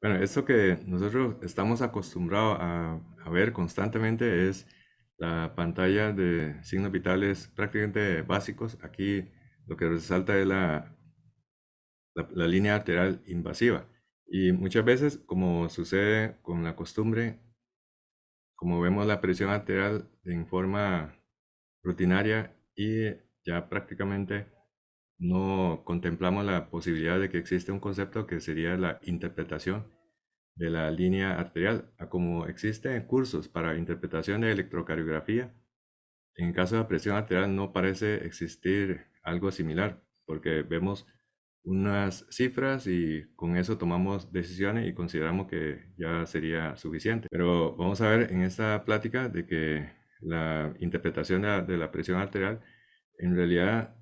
Bueno, esto que nosotros estamos acostumbrados a ver constantemente es la pantalla de signos vitales prácticamente básicos. Aquí lo que resalta es la línea arterial invasiva. Y muchas veces, como sucede con la costumbre, como vemos la presión arterial en forma rutinaria y ya prácticamente no contemplamos la posibilidad de que existe un concepto que sería la interpretación de la línea arterial, a como existen cursos para interpretación de electrocardiografía. En caso de presión arterial no parece existir algo similar, porque vemos unas cifras y con eso tomamos decisiones y consideramos que ya sería suficiente. Pero vamos a ver en esta plática de que la interpretación de la presión arterial en realidad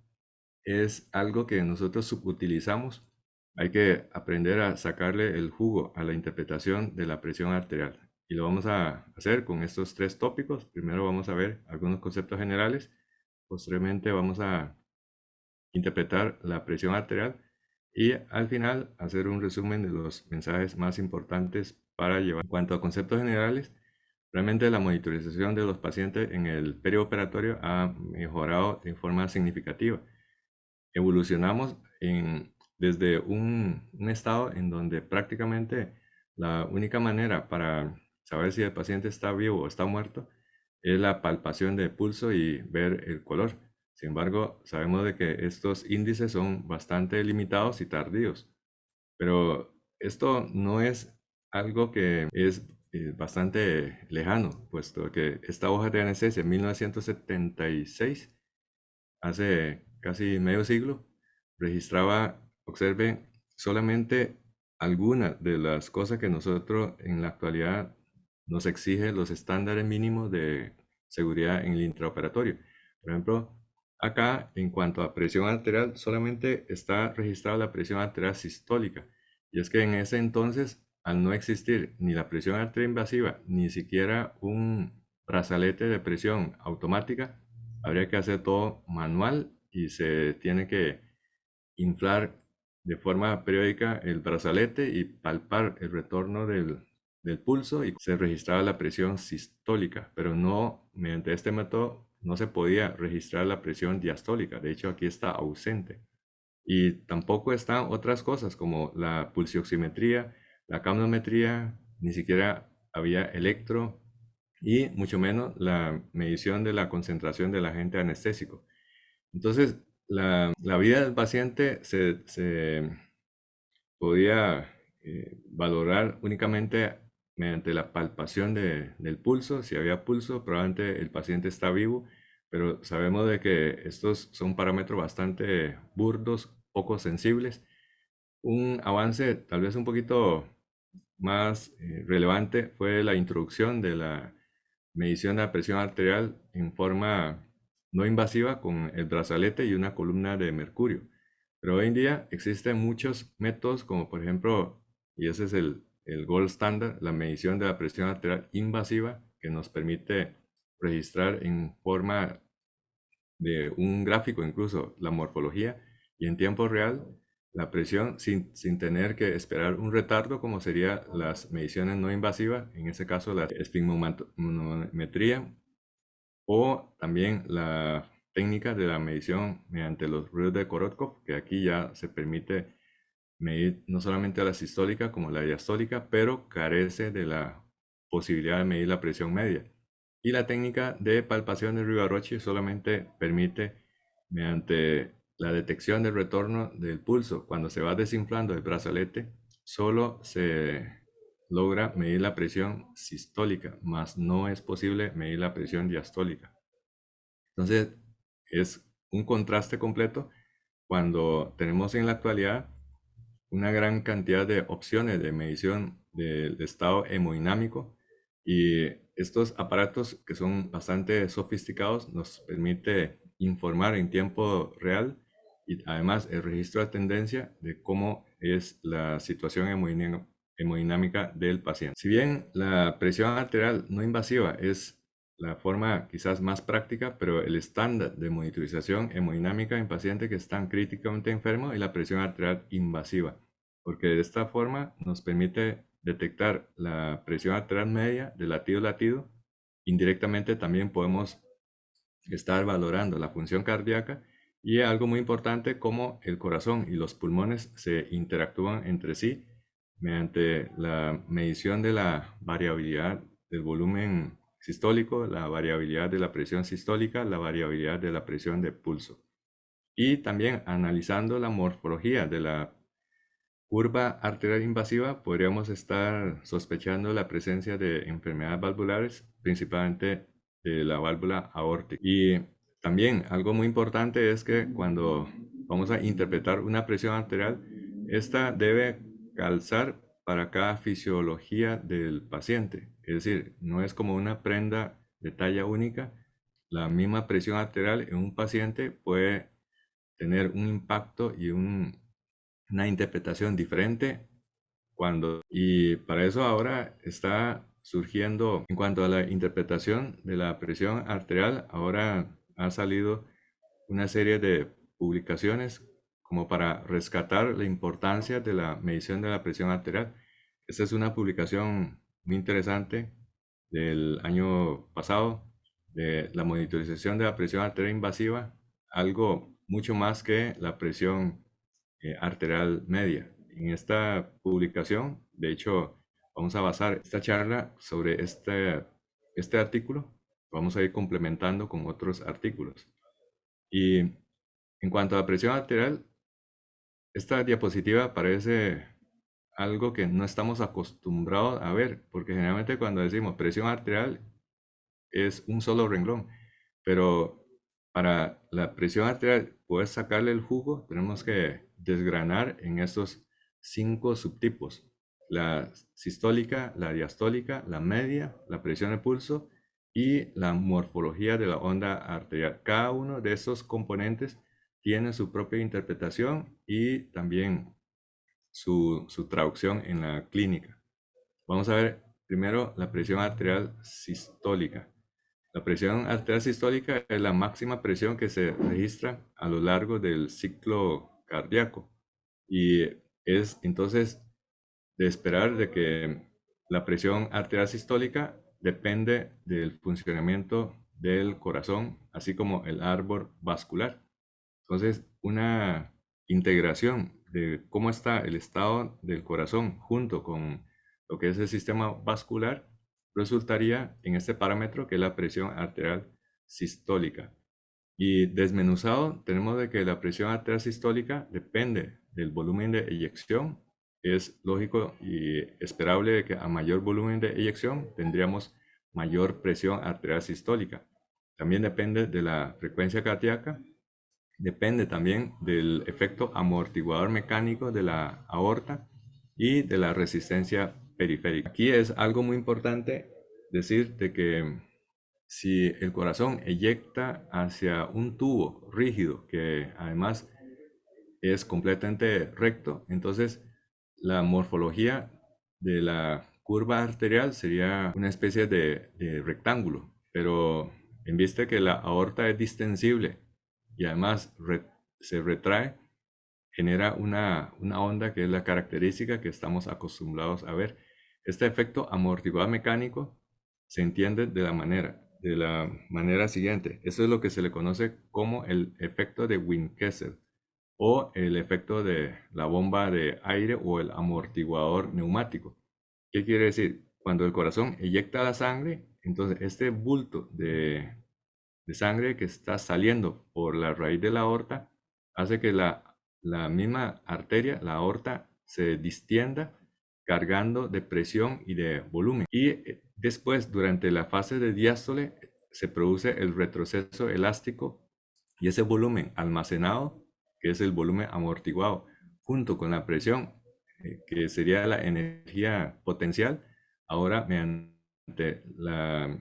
es algo que nosotros subutilizamos. Hay que aprender a sacarle el jugo a la interpretación de la presión arterial. Y lo vamos a hacer con estos tres tópicos. Primero vamos a ver algunos conceptos generales. Posteriormente vamos a interpretar la presión arterial. Y al final hacer un resumen de los mensajes más importantes para llevar. En cuanto a conceptos generales, realmente la monitorización de los pacientes en el perioperatorio ha mejorado de forma significativa. Evolucionamos desde un estado en donde prácticamente la única manera para saber si el paciente está vivo o está muerto es la palpación de pulso y ver el color. Sin embargo, sabemos de que estos índices son bastante limitados y tardíos, pero esto no es algo que es bastante lejano, puesto que esta hoja de anestesia en 1976, hace casi medio siglo, registraba, observe, solamente algunas de las cosas que nosotros en la actualidad nos exige los estándares mínimos de seguridad en el intraoperatorio. Por ejemplo, acá en cuanto a presión arterial, solamente está registrada la presión arterial sistólica. Y es que en ese entonces, al no existir ni la presión arterial invasiva, ni siquiera un brazalete de presión automática, habría que hacer todo manual y se tiene que inflar de forma periódica el brazalete y palpar el retorno del pulso y se registraba la presión sistólica, pero no, mediante este método no se podía registrar la presión diastólica. De hecho, aquí está ausente. Y tampoco están otras cosas como la pulsioximetría, la calorimetría, ni siquiera había electro y mucho menos la medición de la concentración del agente anestésico. Entonces, la vida del paciente se podía valorar únicamente mediante la palpación del pulso. Si había pulso, probablemente el paciente está vivo, pero sabemos de que estos son parámetros bastante burdos, poco sensibles. Un avance tal vez un poquito más relevante fue la introducción de la medición de la presión arterial en forma no invasiva con el brazalete y una columna de mercurio. Pero hoy en día existen muchos métodos como por ejemplo, y ese es el gold standard, la medición de la presión arterial invasiva que nos permite registrar en forma de un gráfico incluso la morfología y en tiempo real la presión sin tener que esperar un retardo como serían las mediciones no invasivas, en ese caso la esfigmometría o también la técnica de la medición mediante los ruidos de Korotkov, que aquí ya se permite medir no solamente la sistólica como la diastólica, pero carece de la posibilidad de medir la presión media. Y la técnica de palpación de Riva-Rocci solamente permite, mediante la detección del retorno del pulso, cuando se va desinflando el brazalete, solo se logra medir la presión sistólica, mas no es posible medir la presión diastólica. Entonces, es un contraste completo cuando tenemos en la actualidad una gran cantidad de opciones de medición del estado hemodinámico y estos aparatos que son bastante sofisticados nos permite informar en tiempo real y además el registro de tendencia de cómo es la situación hemodinámica del paciente. Si bien la presión arterial no invasiva es la forma quizás más práctica, pero el estándar de monitorización hemodinámica en pacientes que están críticamente enfermos es la presión arterial invasiva, porque de esta forma nos permite detectar la presión arterial media de latido a latido, indirectamente también podemos estar valorando la función cardíaca y algo muy importante, cómo el corazón y los pulmones se interactúan entre sí mediante la medición de la variabilidad del volumen sistólico, la variabilidad de la presión sistólica, la variabilidad de la presión de pulso. Y también analizando la morfología de la curva arterial invasiva, podríamos estar sospechando la presencia de enfermedades valvulares, principalmente de la válvula aórtica. Y también algo muy importante es que cuando vamos a interpretar una presión arterial, esta debe calzar para cada fisiología del paciente. Es decir, no es como una prenda de talla única. La misma presión arterial en un paciente puede tener un impacto y una interpretación diferente y para eso ahora está surgiendo, en cuanto a la interpretación de la presión arterial, ahora ha salido una serie de publicaciones como para rescatar la importancia de la medición de la presión arterial. Esta es una publicación muy interesante del año pasado de la monitorización de la presión arterial invasiva, algo mucho más que la presión arterial media. En esta publicación, de hecho, vamos a basar esta charla sobre este artículo. Vamos a ir complementando con otros artículos. Y en cuanto a la presión arterial, esta diapositiva parece algo que no estamos acostumbrados a ver, porque generalmente cuando decimos presión arterial es un solo renglón, pero para la presión arterial poder sacarle el jugo, tenemos que desgranar en estos 5 subtipos: la sistólica, la diastólica, la media, la presión de pulso y la morfología de la onda arterial. Cada uno de estos componentes tiene su propia interpretación y también su traducción en la clínica. Vamos a ver primero la presión arterial sistólica. La presión arterial sistólica es la máxima presión que se registra a lo largo del ciclo cardíaco y es entonces de esperar de que la presión arterial sistólica depende del funcionamiento del corazón, así como el árbol vascular. Entonces, una integración de cómo está el estado del corazón junto con lo que es el sistema vascular resultaría en este parámetro que es la presión arterial sistólica. Y desmenuzado, tenemos de que la presión arterial sistólica depende del volumen de eyección. Es lógico y esperable de que a mayor volumen de eyección tendríamos mayor presión arterial sistólica. También depende de la frecuencia cardíaca. Depende también del efecto amortiguador mecánico de la aorta y de la resistencia periférica. Aquí es algo muy importante decir de que si el corazón eyecta hacia un tubo rígido que además es completamente recto, entonces la morfología de la curva arterial sería una especie de rectángulo, pero en vista que la aorta es distensible y además se retrae, genera una onda que es la característica que estamos acostumbrados a ver. Este efecto amortiguador mecánico se entiende de la manera siguiente. Eso es lo que se le conoce como el efecto de Win-Kessel o el efecto de la bomba de aire o el amortiguador neumático. ¿Qué quiere decir? Cuando el corazón eyecta la sangre, entonces este bulto de sangre que está saliendo por la raíz de la aorta hace que la misma arteria, la aorta, se distienda cargando de presión y de volumen. Y después, durante la fase de diástole, se produce el retroceso elástico y ese volumen almacenado, que es el volumen amortiguado, junto con la presión, que sería la energía potencial, ahora mediante la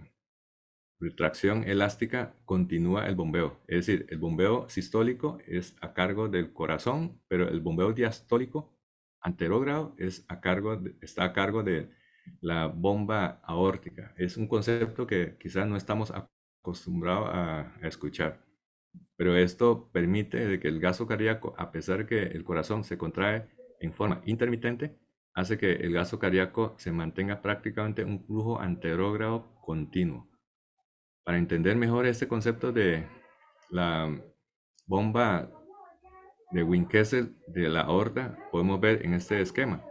retracción elástica continúa el bombeo. Es decir, el bombeo sistólico es a cargo del corazón, pero el bombeo diastólico anterógrado está a cargo de la bomba aórtica. Es un concepto que quizás no estamos acostumbrados a escuchar, pero esto permite de que el gasto cardíaco, a pesar que el corazón se contrae en forma intermitente, hace que el gasto cardíaco se mantenga prácticamente un flujo anterógrado continuo. Para entender mejor este concepto de la bomba de Winchester de la aorta, podemos ver en este esquema.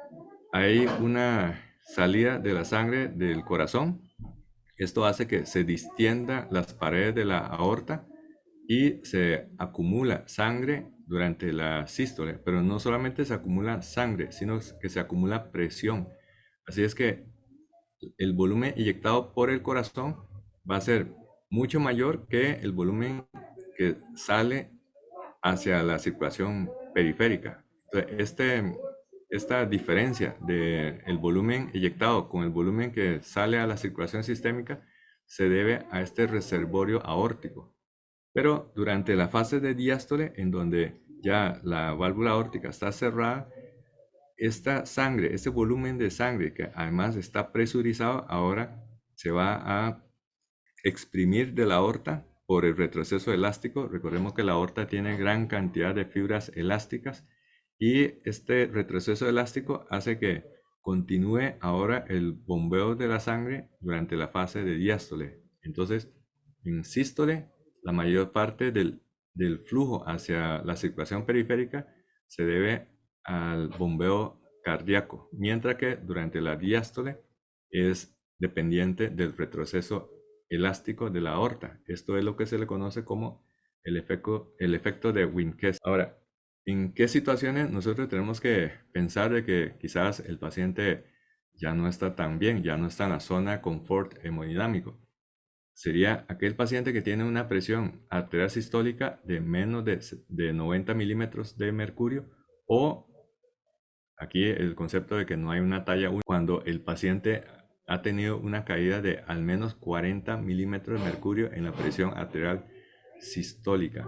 Hay una salida de la sangre del corazón. Esto hace que se distienda las paredes de la aorta y se acumula sangre durante la sístole, pero no solamente se acumula sangre, sino que se acumula presión. Así es que el volumen inyectado por el corazón va a ser mucho mayor que el volumen que sale hacia la circulación periférica. Entonces, esta diferencia del volumen inyectado con el volumen que sale a la circulación sistémica se debe a este reservorio aórtico. Pero durante la fase de diástole, en donde ya la válvula aórtica está cerrada, esta sangre, este volumen de sangre que además está presurizado, ahora se va a exprimir de la aorta por el retroceso elástico. Recordemos que la aorta tiene gran cantidad de fibras elásticas y este retroceso elástico hace que continúe ahora el bombeo de la sangre durante la fase de diástole. Entonces, en sístole, la mayor parte del flujo hacia la circulación periférica se debe al bombeo cardíaco, mientras que durante la diástole es dependiente del retroceso elástico de la aorta. Esto es lo que se le conoce como el efecto de Winchester. Ahora, ¿en qué situaciones nosotros tenemos que pensar de que quizás el paciente ya no está tan bien, ya no está en la zona de confort hemodinámico? Sería aquel paciente que tiene una presión arterial sistólica de menos de 90 milímetros de mercurio, o aquí el concepto de que no hay una talla única, cuando el paciente ha tenido una caída de al menos 40 milímetros de mercurio en la presión arterial sistólica.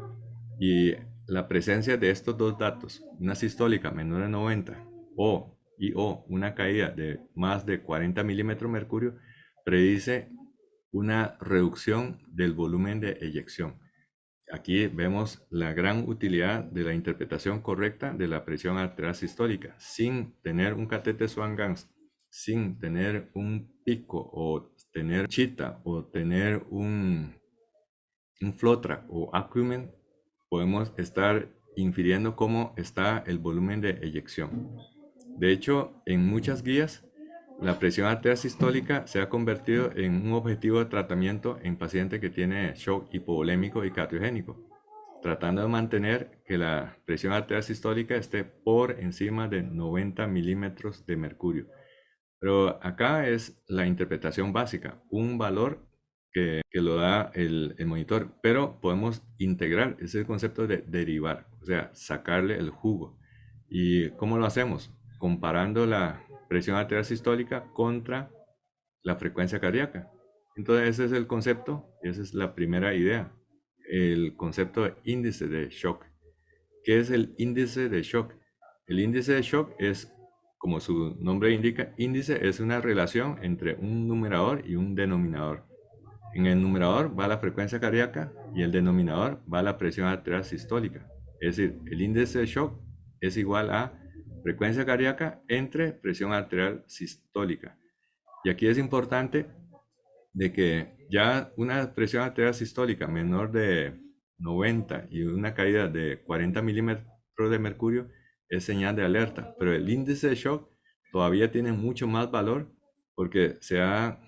Y la presencia de estos dos datos, una sistólica menor de 90 o una caída de más de 40 milímetros de mercurio, predice una reducción del volumen de eyección. Aquí vemos la gran utilidad de la interpretación correcta de la presión arterial sistólica. Sin tener un catéter Swan-Ganz, sin tener un pico o tener chita o tener un flotra o acumen, podemos estar infiriendo cómo está el volumen de eyección. De hecho, en muchas guías, la presión arterial sistólica se ha convertido en un objetivo de tratamiento en pacientes que tienen shock hipovolémico y cardiogénico, tratando de mantener que la presión arterial sistólica esté por encima de 90 milímetros de mercurio. Pero acá es la interpretación básica, un valor que lo da el monitor, pero podemos integrar ese concepto de derivar, o sea, sacarle el jugo. ¿Y cómo lo hacemos? Comparando la presión arterial sistólica contra la frecuencia cardíaca. Entonces ese es el concepto, y esa es la primera idea, el concepto de índice de shock. ¿Qué es el índice de shock? El índice de shock es, como su nombre indica, índice es una relación entre un numerador y un denominador. En el numerador va la frecuencia cardíaca y el denominador va la presión arterial sistólica. Es decir, el índice de shock es igual a frecuencia cardíaca entre presión arterial sistólica. Y aquí es importante de que ya una presión arterial sistólica menor de 90 y una caída de 40 milímetros de mercurio es señal de alerta, pero el índice de shock todavía tiene mucho más valor porque se ha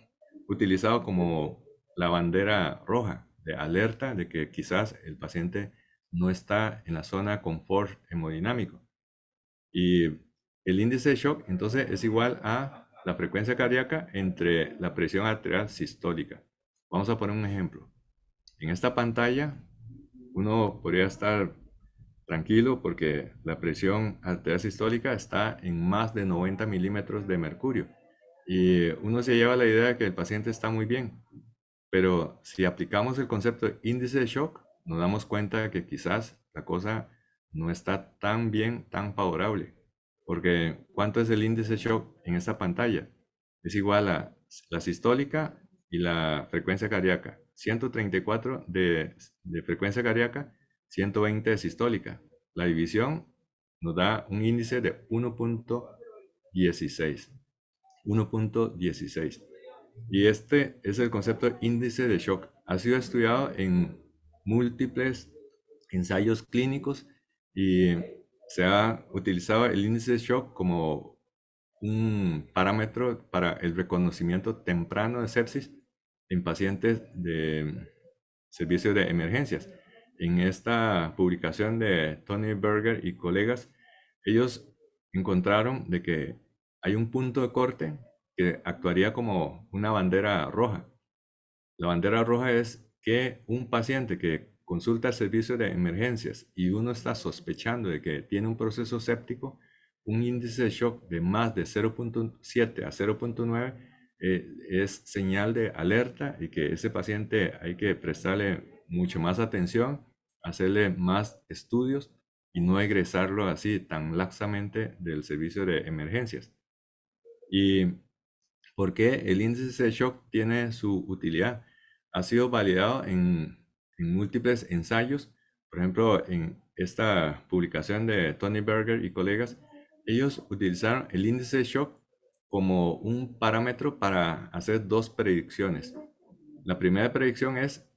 utilizado como la bandera roja de alerta de que quizás el paciente no está en la zona de confort hemodinámico. Y el índice de shock entonces es igual a la frecuencia cardíaca entre la presión arterial sistólica. Vamos a poner un ejemplo. En esta pantalla uno podría estar tranquilo porque la presión arterial sistólica está en más de 90 milímetros de mercurio. Y uno se lleva la idea de que el paciente está muy bien. Pero si aplicamos el concepto de índice de shock, nos damos cuenta de que quizás la cosa no está tan bien, tan favorable. Porque ¿cuánto es el índice de shock en esta pantalla? Es igual a la sistólica y la frecuencia cardíaca. 134 de frecuencia cardíaca, 120 de sistólica. La división nos da un índice de 1.0 1.16. 1.16. Y este es el concepto índice de shock. Ha sido estudiado en múltiples ensayos clínicos y se ha utilizado el índice de shock como un parámetro para el reconocimiento temprano de sepsis en pacientes de servicio de emergencias. En esta publicación de Tony Berger y colegas, ellos encontraron de que hay un punto de corte que actuaría como una bandera roja. La bandera roja es que un paciente que consulta el servicio de emergencias y uno está sospechando de que tiene un proceso séptico, un índice de shock de más de 0.7 a 0.9 es señal de alerta y que ese paciente hay que prestarle mucho más atención, hacerle más estudios y no egresarlo así tan laxamente del servicio de emergencias. ¿Y por qué el índice de shock tiene su utilidad? Ha sido validado en múltiples ensayos. Por ejemplo, en esta publicación de Tony Berger y colegas, ellos utilizaron el índice de shock como un parámetro para hacer dos predicciones. La primera predicción es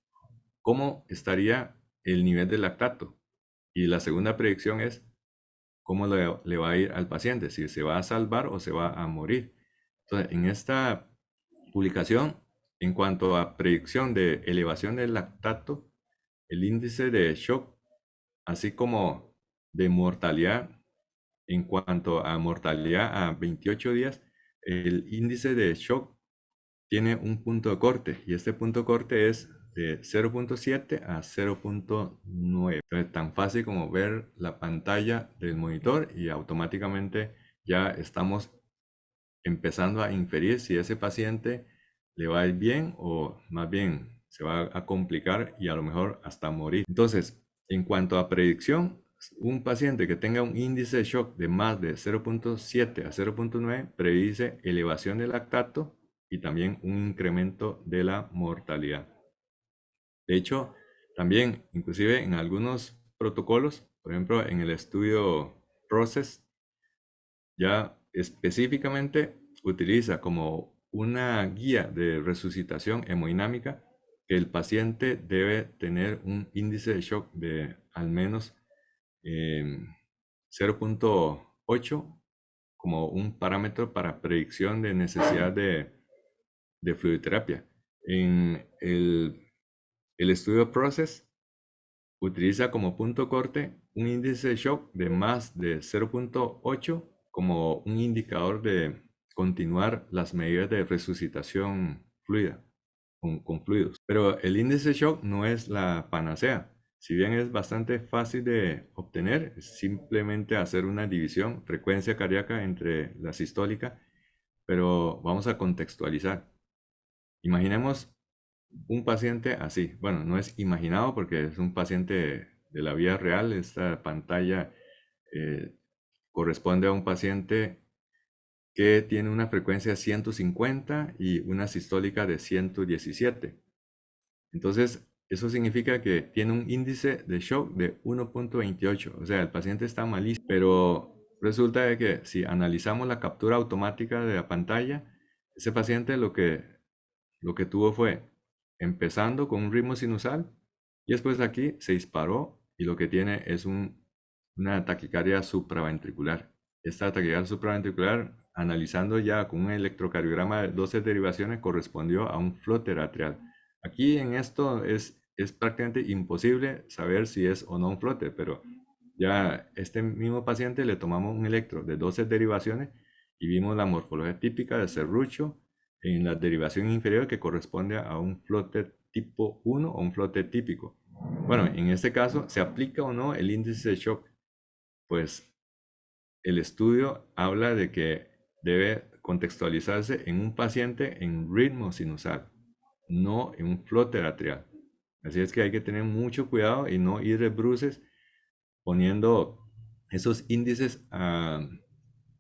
cómo estaría el nivel de lactato y la segunda predicción es cómo le va a ir al paciente, si se va a salvar o se va a morir. Entonces, en esta publicación, en cuanto a predicción de elevación del lactato, el índice de shock, así como de mortalidad, en cuanto a mortalidad a 28 días, el índice de shock tiene un punto de corte y este punto de corte es de 0.7 a 0.9. Entonces, tan fácil como ver la pantalla del monitor y automáticamente ya estamos empezando a inferir si ese paciente le va a ir bien o más bien se va a complicar y a lo mejor hasta morir. Entonces, en cuanto a predicción, un paciente que tenga un índice de shock de más de 0.7 a 0.9 predice elevación del lactato y también un incremento de la mortalidad. De hecho, también, inclusive en algunos protocolos, por ejemplo, en el estudio PROCESS, ya específicamente utiliza como una guía de resucitación hemodinámica que el paciente debe tener un índice de shock de al menos 0.8 como un parámetro para predicción de necesidad de fluidoterapia. En el estudio PROCESS utiliza como punto corte un índice de shock de más de 0.8 como un indicador de continuar las medidas de resucitación fluida con fluidos. Pero el índice de shock no es la panacea. Si bien es bastante fácil de obtener, es simplemente hacer una división frecuencia cardíaca entre la sistólica, pero vamos a contextualizar. Imaginemos un paciente así. Bueno, no es imaginado porque es un paciente de la vida real. Esta pantalla eh, corresponde a un paciente que tiene una frecuencia 150 y una sistólica de 117. Entonces, eso significa que tiene un índice de shock de 1.28. O sea, el paciente está malísimo. Pero resulta de que si analizamos la captura automática de la pantalla, ese paciente lo que tuvo fue empezando con un ritmo sinusal y después aquí se disparó y lo que tiene es una taquicardia supraventricular. Esta taquicardia supraventricular, analizando ya con un electrocardiograma de 12 derivaciones, correspondió a un flóter atrial. Aquí en esto es prácticamente imposible saber si es o no un flóter, pero ya este mismo paciente le tomamos un electro de 12 derivaciones y vimos la morfología típica de serrucho en la derivación inferior que corresponde a un flóter tipo 1 o un flóter típico. Bueno, en este caso, ¿se aplica o no el índice de shock? Pues el estudio habla de que debe contextualizarse en un paciente en ritmo sinusal, no en un flóter atrial. Así es que hay que tener mucho cuidado y no ir de bruces poniendo esos índices a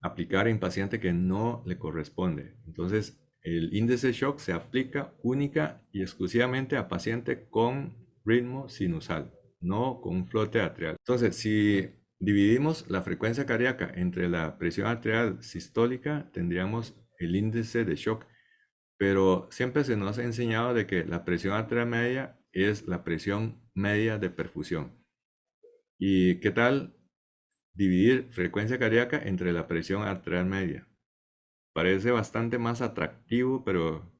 aplicar en paciente que no le corresponde. Entonces, el índice de shock se aplica única y exclusivamente a paciente con ritmo sinusal, no con un flote atrial. Entonces, si dividimos la frecuencia cardíaca entre la presión arterial sistólica, tendríamos el índice de shock, pero siempre se nos ha enseñado de que la presión arterial media es la presión media de perfusión. ¿Y qué tal dividir frecuencia cardíaca entre la presión arterial media? Parece bastante más atractivo, pero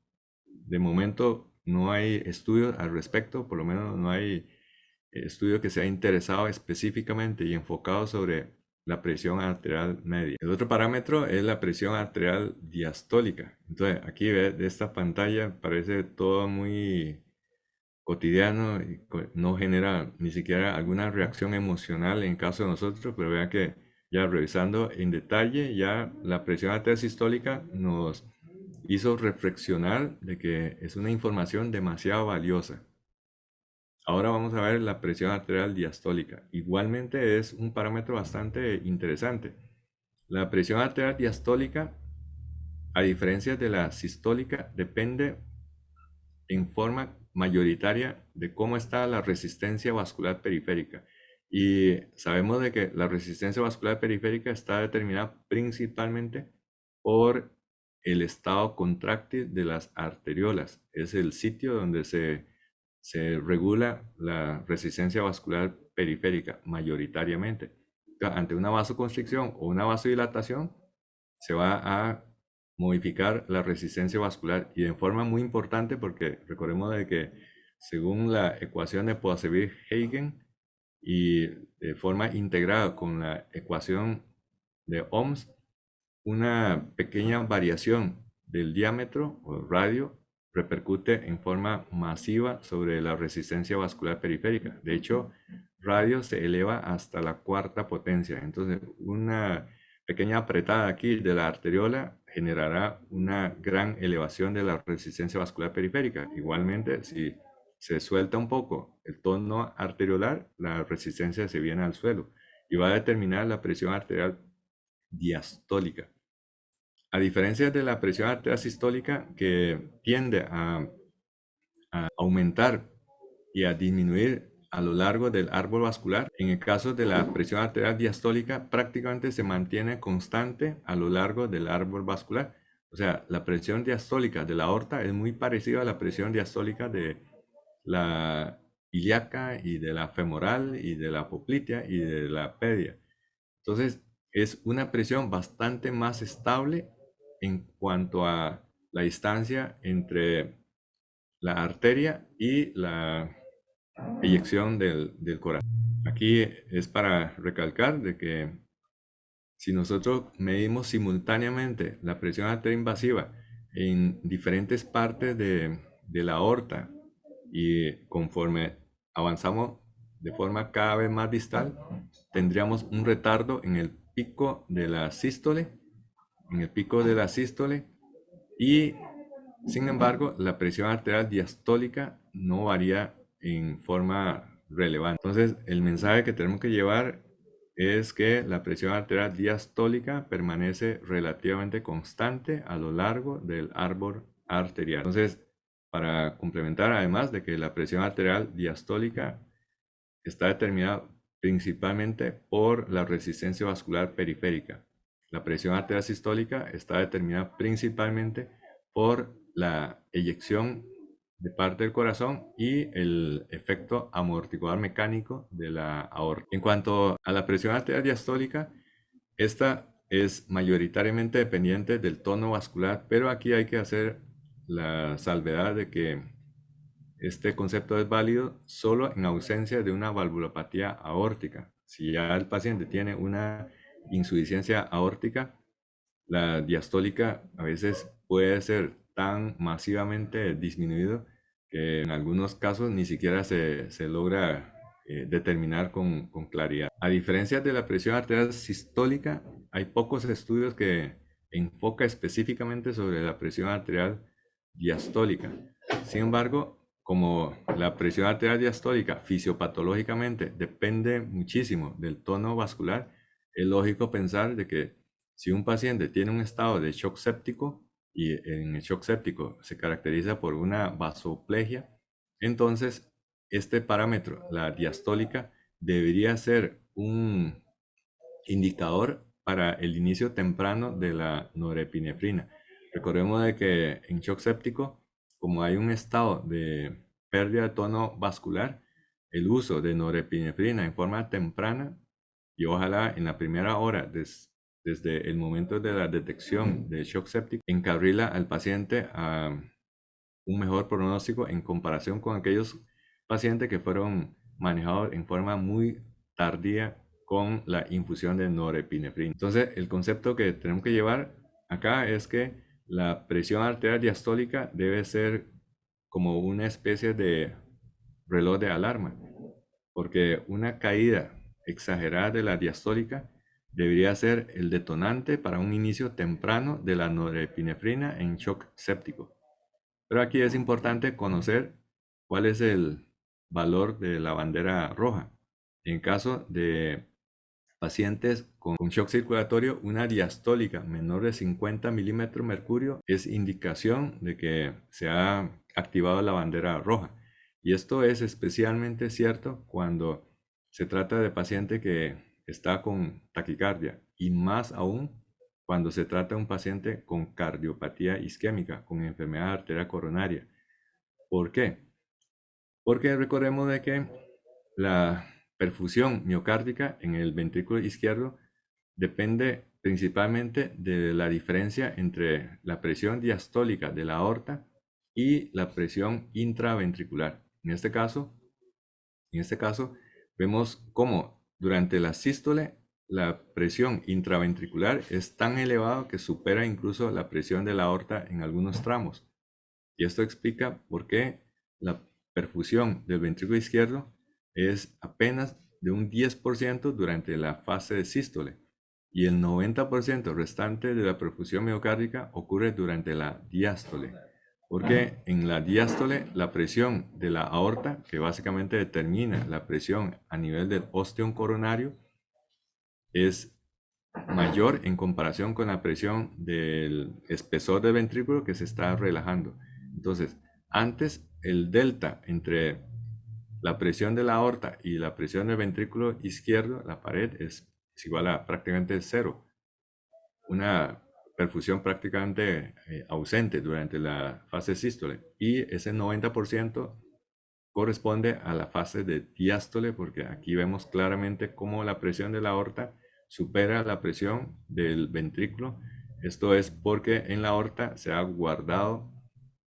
de momento no hay estudios al respecto, por lo menos no hay estudio que se ha interesado específicamente y enfocado sobre la presión arterial media. El otro parámetro es la presión arterial diastólica. Entonces, aquí de esta pantalla parece todo muy cotidiano y no genera ni siquiera alguna reacción emocional en caso de nosotros, pero vean que ya revisando en detalle, ya la presión arterial sistólica nos hizo reflexionar de que es una información demasiado valiosa. Ahora vamos a ver la presión arterial diastólica. Igualmente es un parámetro bastante interesante. La presión arterial diastólica, a diferencia de la sistólica, depende en forma mayoritaria de cómo está la resistencia vascular periférica. Y sabemos de que la resistencia vascular periférica está determinada principalmente por el estado contráctil de las arteriolas. Es el sitio donde se regula la resistencia vascular periférica mayoritariamente. Ante una vasoconstricción o una vasodilatación, se va a modificar la resistencia vascular y de forma muy importante porque recordemos de que según la ecuación de Poiseuille-Hagen y de forma integrada con la ecuación de Ohms, una pequeña variación del diámetro o radio repercute en forma masiva sobre la resistencia vascular periférica. De hecho, radio se eleva hasta la cuarta potencia. Entonces, una pequeña apretada aquí de la arteriola generará una gran elevación de la resistencia vascular periférica. Igualmente, si se suelta un poco el tono arteriolar, la resistencia se viene al suelo y va a determinar la presión arterial diastólica. A diferencia de la presión arterial sistólica que tiende a aumentar y a disminuir a lo largo del árbol vascular, en el caso de la presión arterial diastólica prácticamente se mantiene constante a lo largo del árbol vascular. O sea, la presión diastólica de la aorta es muy parecida a la presión diastólica de la ilíaca y de la femoral y de la poplitea y de la pedia. Entonces, es una presión bastante más estable en cuanto a la distancia entre la arteria y la eyección del corazón. Aquí es para recalcar de que si nosotros medimos simultáneamente la presión arterial invasiva en diferentes partes de la aorta y conforme avanzamos de forma cada vez más distal, tendríamos un retardo en el pico de la sístole, y sin embargo la presión arterial diastólica no varía en forma relevante. Entonces el mensaje que tenemos que llevar es que la presión arterial diastólica permanece relativamente constante a lo largo del árbol arterial. Entonces, para complementar, además de que la presión arterial diastólica está determinada principalmente por la resistencia vascular periférica. La presión arterial sistólica está determinada principalmente por la eyección de parte del corazón y el efecto amortiguador mecánico de la aorta. En cuanto a la presión arterial diastólica, esta es mayoritariamente dependiente del tono vascular, pero aquí hay que hacer la salvedad de que este concepto es válido solo en ausencia de una valvulopatía aórtica. Si ya el paciente tiene una insuficiencia aórtica, la diastólica a veces puede ser tan masivamente disminuido que en algunos casos ni siquiera se logra determinar con claridad. A diferencia de la presión arterial sistólica, hay pocos estudios que enfocan específicamente sobre la presión arterial diastólica. Sin embargo, como la presión arterial diastólica fisiopatológicamente depende muchísimo del tono vascular, es lógico pensar de que si un paciente tiene un estado de shock séptico y en el shock séptico se caracteriza por una vasoplegia, entonces este parámetro, la diastólica, debería ser un indicador para el inicio temprano de la norepinefrina. Recordemos de que en shock séptico, como hay un estado de pérdida de tono vascular, el uso de norepinefrina en forma temprana y ojalá en la primera hora desde el momento de la detección de shock séptico encarrila al paciente a un mejor pronóstico en comparación con aquellos pacientes que fueron manejados en forma muy tardía con la infusión de norepinefrina. Entonces, el concepto que tenemos que llevar acá es que la presión arterial diastólica debe ser como una especie de reloj de alarma, porque una caída exagerada de la diastólica debería ser el detonante para un inicio temprano de la norepinefrina en shock séptico. Pero aquí es importante conocer cuál es el valor de la bandera roja. En caso de pacientes con shock circulatorio, una diastólica menor de 50 milímetros mercurio es indicación de que se ha activado la bandera roja. Y esto es especialmente cierto cuando se trata de paciente que está con taquicardia y más aún cuando se trata de un paciente con cardiopatía isquémica, con enfermedad arterial coronaria. ¿Por qué? Porque recordemos de que la perfusión miocárdica en el ventrículo izquierdo depende principalmente de la diferencia entre la presión diastólica de la aorta y la presión intraventricular. En este caso, vemos cómo durante la sístole la presión intraventricular es tan elevada que supera incluso la presión de la aorta en algunos tramos. Y esto explica por qué la perfusión del ventrículo izquierdo es apenas de un 10% durante la fase de sístole y el 90% restante de la perfusión miocárdica ocurre durante la diástole. Porque en la diástole la presión de la aorta, que básicamente determina la presión a nivel del ostión coronario, es mayor en comparación con la presión del espesor del ventrículo que se está relajando. Entonces, antes el delta entre la presión de la aorta y la presión del ventrículo izquierdo, la pared, es igual a prácticamente cero. Una perfusión prácticamente ausente durante la fase sístole. Y ese 90% corresponde a la fase de diástole, porque aquí vemos claramente cómo la presión de la aorta supera la presión del ventrículo. Esto es porque en la aorta se ha guardado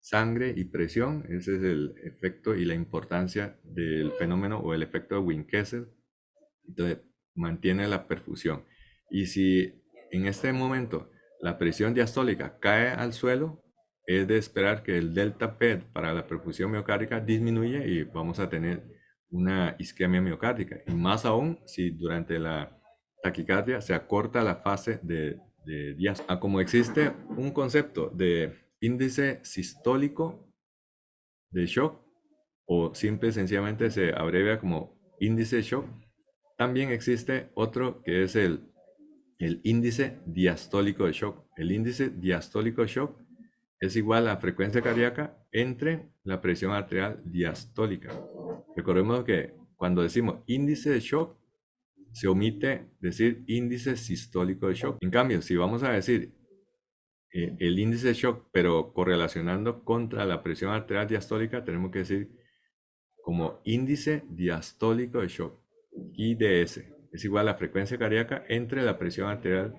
sangre y presión. Ese es el efecto y la importancia del fenómeno o el efecto de Win-Kessel. Entonces, mantiene la perfusión. Y si en este momento la presión diastólica cae al suelo, es de esperar que el delta P para la perfusión miocárdica disminuye y vamos a tener una isquemia miocárdica. Y más aún si durante la taquicardia se acorta la fase de diástole. Como existe un concepto de índice sistólico de shock, o simple y sencillamente se abrevia como índice de shock, también existe otro que es el índice diastólico de shock. El índice diastólico de shock es igual a la frecuencia cardíaca entre la presión arterial diastólica. Recordemos que cuando decimos índice de shock, se omite decir índice sistólico de shock. En cambio, si vamos a decir el índice de shock, pero correlacionando contra la presión arterial diastólica, tenemos que decir como índice diastólico de shock, IDS. Es igual a la frecuencia cardíaca entre la presión arterial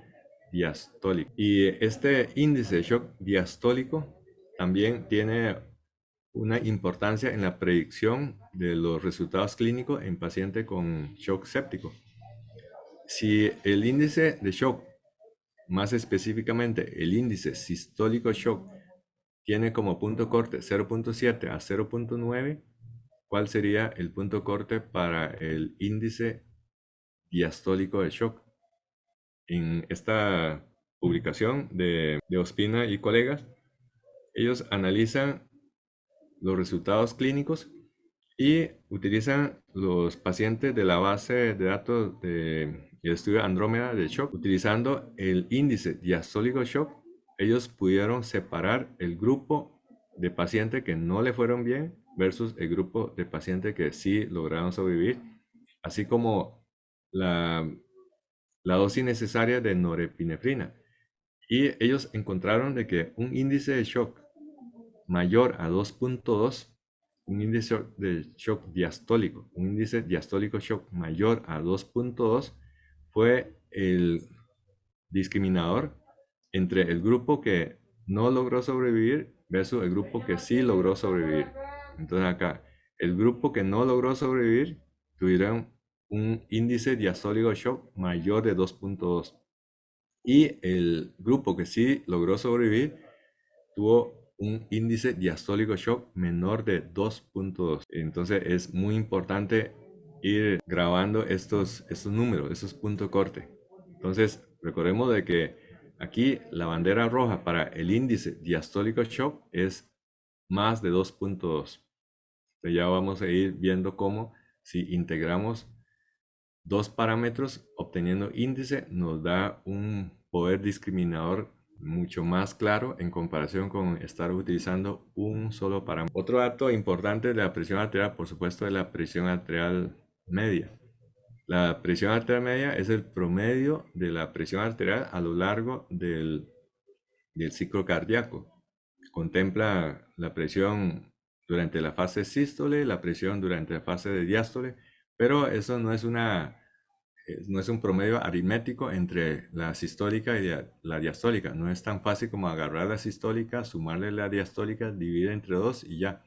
diastólica. Y este índice de shock diastólico también tiene una importancia en la predicción de los resultados clínicos en pacientes con shock séptico. Si el índice de shock, más específicamente el índice sistólico shock, tiene como punto corte 0.7 a 0.9, ¿cuál sería el punto corte para el índice diastólico de shock? En esta publicación de Ospina y colegas, ellos analizan los resultados clínicos y utilizan los pacientes de la base de datos del estudio Andrómeda de shock. Utilizando el índice diastólico shock, ellos pudieron separar el grupo de pacientes que no le fueron bien versus el grupo de pacientes que sí lograron sobrevivir, así como la la dosis necesaria de norepinefrina. Y ellos encontraron de que un índice de shock mayor a 2.2, un índice de shock diastólico, un índice diastólico shock mayor a 2.2 fue el discriminador entre el grupo que no logró sobrevivir versus el grupo que sí logró sobrevivir. Entonces acá, el grupo que no logró sobrevivir tuvieron un índice diastólico shock mayor de 2.2 y el grupo que sí logró sobrevivir tuvo un índice diastólico shock menor de 2.2. Entonces es muy importante ir grabando estos números, estos puntos de corte. Entonces recordemos de que aquí la bandera roja para el índice diastólico shock es más de 2.2. Entonces ya vamos a ir viendo cómo si integramos dos parámetros obteniendo índice nos da un poder discriminador mucho más claro en comparación con estar utilizando un solo parámetro. Otro dato importante de la presión arterial, por supuesto, es la presión arterial media. La presión arterial media es el promedio de la presión arterial a lo largo del ciclo cardíaco. Contempla la presión durante la fase sístole, la presión durante la fase de diástole, pero eso no es un promedio aritmético entre la sistólica y la diastólica. No es tan fácil como agarrar la sistólica, sumarle la diastólica, dividir entre dos y ya.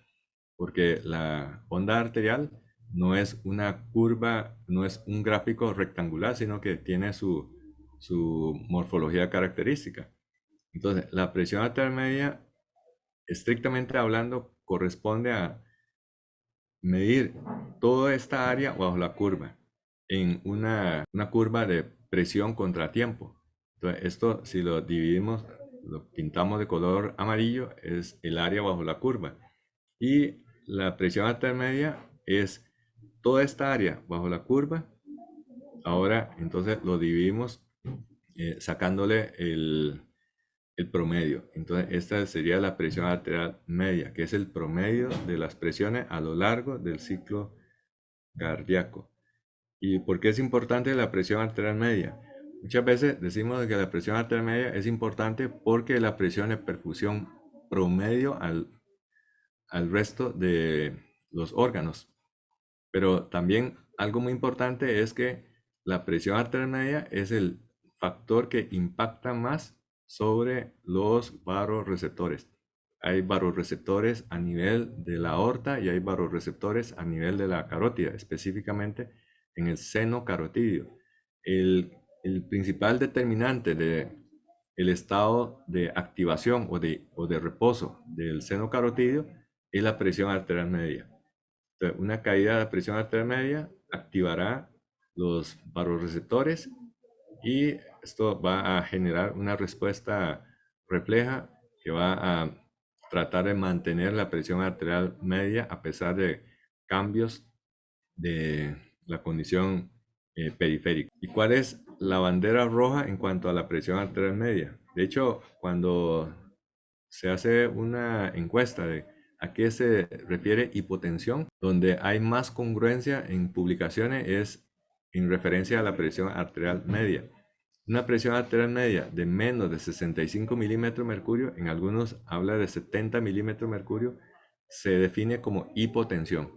Porque la onda arterial no es una curva, no es un gráfico rectangular, sino que tiene su morfología característica. Entonces, la presión arterial media, estrictamente hablando, corresponde a medir toda esta área bajo la curva en una curva de presión contra tiempo. Entonces, esto si lo dividimos, lo pintamos de color amarillo, es el área bajo la curva. Y la presión arterial media es toda esta área bajo la curva. Ahora, entonces lo dividimos sacándole el promedio. Entonces, esta sería la presión arterial media, que es el promedio de las presiones a lo largo del ciclo cardíaco. ¿Y por qué es importante la presión arterial media? Muchas veces decimos que la presión arterial media es importante porque la presión de perfusión promedio al resto de los órganos. Pero también algo muy importante es que la presión arterial media es el factor que impacta más sobre los vasoreceptores. Hay vasoreceptores a nivel de la aorta y hay vasoreceptores a nivel de la carótida, específicamente en el seno carotidio. El principal determinante de el estado de activación o de reposo del seno carotidio es la presión arterial media. Entonces, una caída de la presión arterial media activará los vasoreceptores y esto va a generar una respuesta refleja que va a tratar de mantener la presión arterial media a pesar de cambios de la condición periférica. ¿Y cuál es la bandera roja en cuanto a la presión arterial media? De hecho, cuando se hace una encuesta de a qué se refiere hipotensión, donde hay más congruencia en publicaciones es en referencia a la presión arterial media. Una presión arterial media de menos de 65 milímetros de mercurio, en algunos habla de 70 milímetros de mercurio, se define como hipotensión.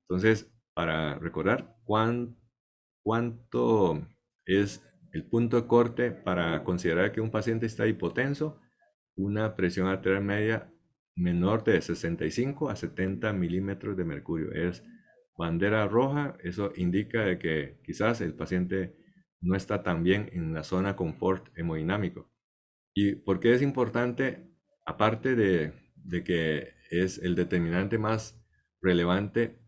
Entonces, para recordar cuánto es el punto de corte para considerar que un paciente está hipotenso, una presión arterial media menor de 65 a 70 milímetros de mercurio. Es bandera roja, eso indica de que quizás el paciente no está tan bien en la zona confort hemodinámico. ¿Y por qué es importante? Aparte de que es el determinante más relevante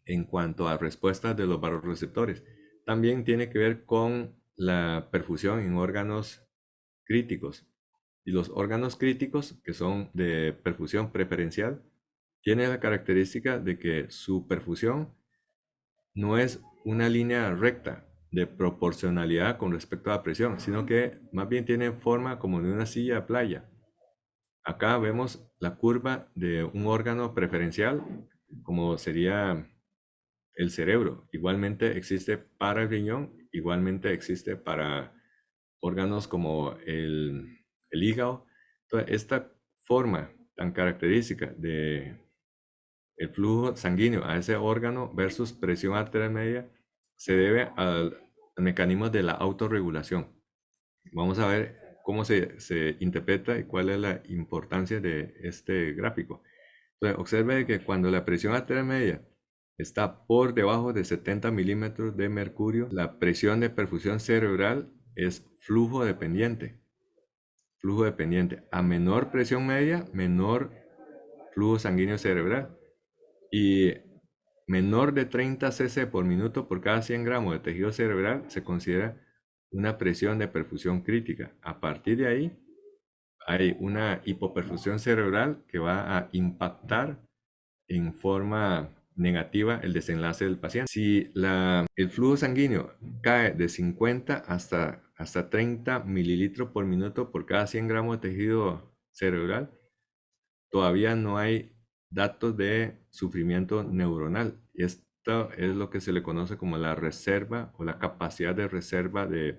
en cuanto a respuestas de los vasoreceptores, también tiene que ver con la perfusión en órganos críticos. Y los órganos críticos, que son de perfusión preferencial, tienen la característica de que su perfusión no es una línea recta de proporcionalidad con respecto a la presión, sino que más bien tiene forma como de una silla de playa. Acá vemos la curva de un órgano preferencial, como sería el cerebro. Igualmente existe para el riñón, igualmente existe para órganos como el hígado. Entonces, esta forma tan característica de el flujo sanguíneo a ese órgano versus presión arterial media se debe al mecanismo de la autorregulación. Vamos a ver cómo se interpreta y cuál es la importancia de este gráfico. Entonces, observe que cuando la presión arterial media está por debajo de 70 milímetros de mercurio, la presión de perfusión cerebral es flujo dependiente. Flujo dependiente. A menor presión media, menor flujo sanguíneo cerebral. Y menor de 30 cc por minuto por cada 100 gramos de tejido cerebral se considera una presión de perfusión crítica. A partir de ahí, hay una hipoperfusión cerebral que va a impactar en forma negativa el desenlace del paciente. Si el flujo sanguíneo cae de 50 hasta 30 mililitros por minuto por cada 100 gramos de tejido cerebral, todavía no hay datos de sufrimiento neuronal. Y esto es lo que se le conoce como la reserva o la capacidad de reserva de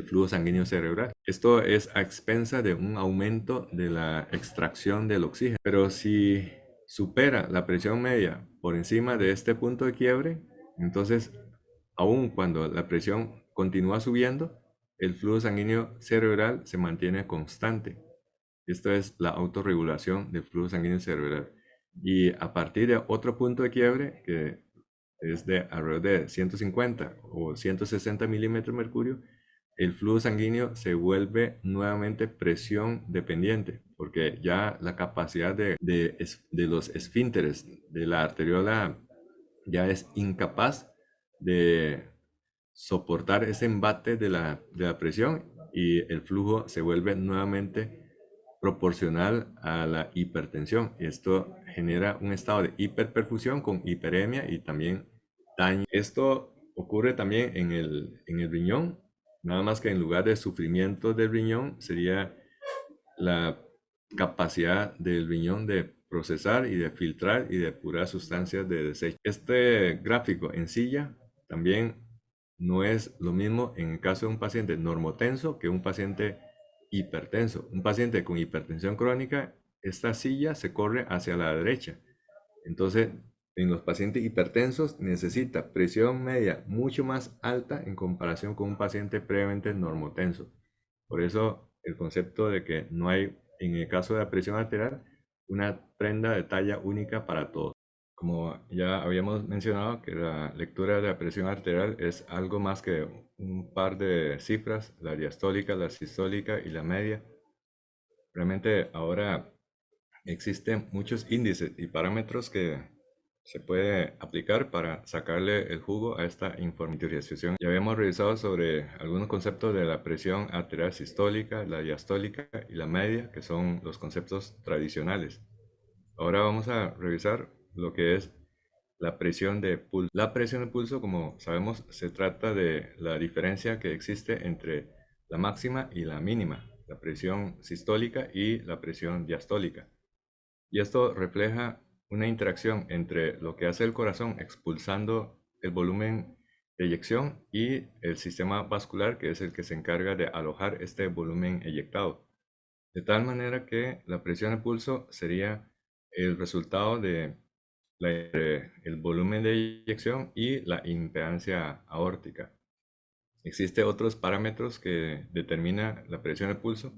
flujo sanguíneo cerebral. Esto es a expensa de un aumento de la extracción del oxígeno. Pero si supera la presión media por encima de este punto de quiebre, entonces, aun cuando la presión continúa subiendo, el flujo sanguíneo cerebral se mantiene constante. Esto es la autorregulación del flujo sanguíneo cerebral. Y a partir de otro punto de quiebre, que es de alrededor de 150 o 160 milímetros de mercurio, el flujo sanguíneo se vuelve nuevamente presión dependiente, porque ya la capacidad de los esfínteres de la arteriola ya es incapaz de soportar ese embate de la presión y el flujo se vuelve nuevamente proporcional a la hipertensión. Esto genera un estado de hiperperfusión con hiperemia y también daño. Esto ocurre también en el riñón, nada más que en lugar de sufrimiento del riñón sería la capacidad del riñón de procesar y de filtrar y depurar sustancias de desecho. Este gráfico en silla también no es lo mismo en el caso de un paciente normotenso que un paciente hipertenso. Un paciente con hipertensión crónica, esta silla se corre hacia la derecha. Entonces, en los pacientes hipertensos necesita presión media mucho más alta en comparación con un paciente previamente normotenso. Por eso el concepto de que no hay, en el caso de la presión arterial, una prenda de talla única para todos. Como ya habíamos mencionado, que la lectura de la presión arterial es algo más que un par de cifras, la diastólica, la sistólica y la media. Realmente ahora existen muchos índices y parámetros que se puede aplicar para sacarle el jugo a esta información. Ya habíamos revisado sobre algunos conceptos de la presión arterial sistólica, la diastólica y la media, que son los conceptos tradicionales. Ahora vamos a revisar lo que es la presión de pulso. La presión de pulso, como sabemos, se trata de la diferencia que existe entre la máxima y la mínima, la presión sistólica y la presión diastólica. Y esto refleja una interacción entre lo que hace el corazón expulsando el volumen de eyección y el sistema vascular, que es el que se encarga de alojar este volumen eyectado. De tal manera que la presión de pulso sería el resultado de el volumen de eyección y la impedancia aórtica. Existen otros parámetros que determinan la presión de pulso,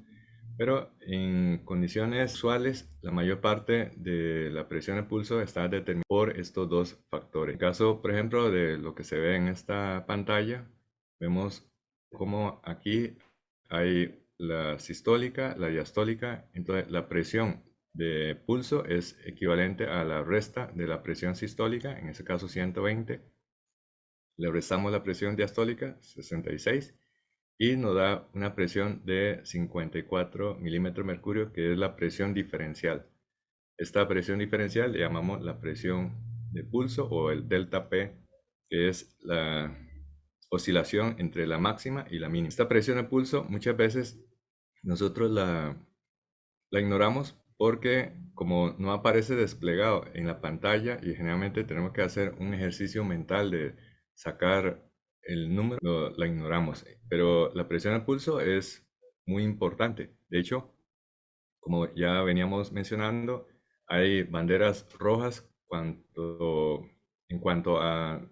pero en condiciones usuales, la mayor parte de la presión de pulso está determinada por estos dos factores. En el caso, por ejemplo, de lo que se ve en esta pantalla, vemos como aquí hay la sistólica, la diastólica. Entonces, la presión de pulso es equivalente a la resta de la presión sistólica, en ese caso 120. Le restamos la presión diastólica, 66, y nos da una presión de 54 milímetros de mercurio, que es la presión diferencial. Esta presión diferencial le llamamos la presión de pulso o el delta P, que es la oscilación entre la máxima y la mínima. Esta presión de pulso muchas veces nosotros la ignoramos porque como no aparece desplegado en la pantalla y generalmente tenemos que hacer un ejercicio mental de sacar el número, la ignoramos. Pero la presión al pulso es muy importante. De hecho, como ya veníamos mencionando, hay banderas rojas en cuanto a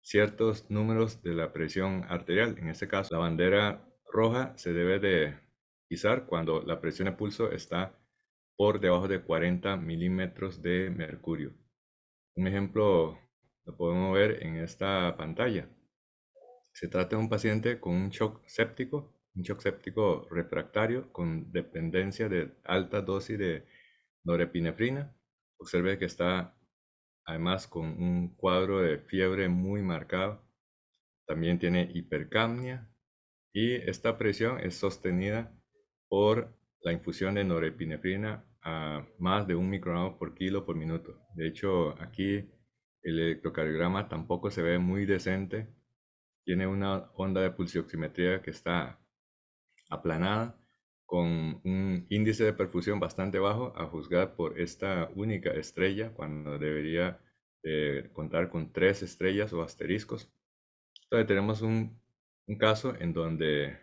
ciertos números de la presión arterial. En este caso, la bandera roja se debe de izar cuando la presión de pulso está por debajo de 40 milímetros de mercurio. Un ejemplo lo podemos ver en esta pantalla. Se trata de un paciente con un shock séptico refractario con dependencia de alta dosis de norepinefrina. Observe que está además con un cuadro de fiebre muy marcado. También tiene hipercapnia y esta presión es sostenida por la infusión de norepinefrina a más de 1 microgramo por kilo por minuto. De hecho, aquí el electrocardiograma tampoco se ve muy decente. Tiene una onda de pulsioximetría que está aplanada con un índice de perfusión bastante bajo a juzgar por esta única estrella cuando debería contar con 3 estrellas o asteriscos. Entonces tenemos un caso en donde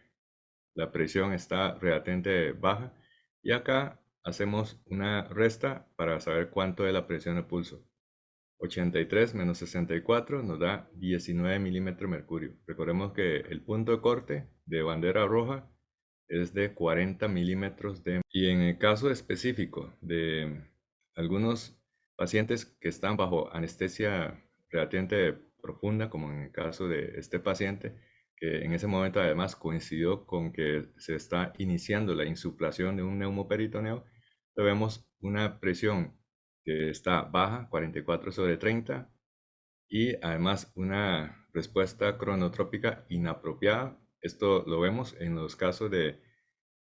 la presión está relativamente baja y acá hacemos una resta para saber cuánto es la presión de pulso. 83 menos 64 nos da 19 milímetros de mercurio. Recordemos que el punto de corte de bandera roja es de 40 milímetros de... Y en el caso específico de algunos pacientes que están bajo anestesia relativamente profunda, como en el caso de este paciente, que en ese momento además coincidió con que se está iniciando la insuflación de un neumoperitoneo, vemos una presión que está baja, 44/30, y además una respuesta cronotrópica inapropiada. Esto lo vemos en los casos de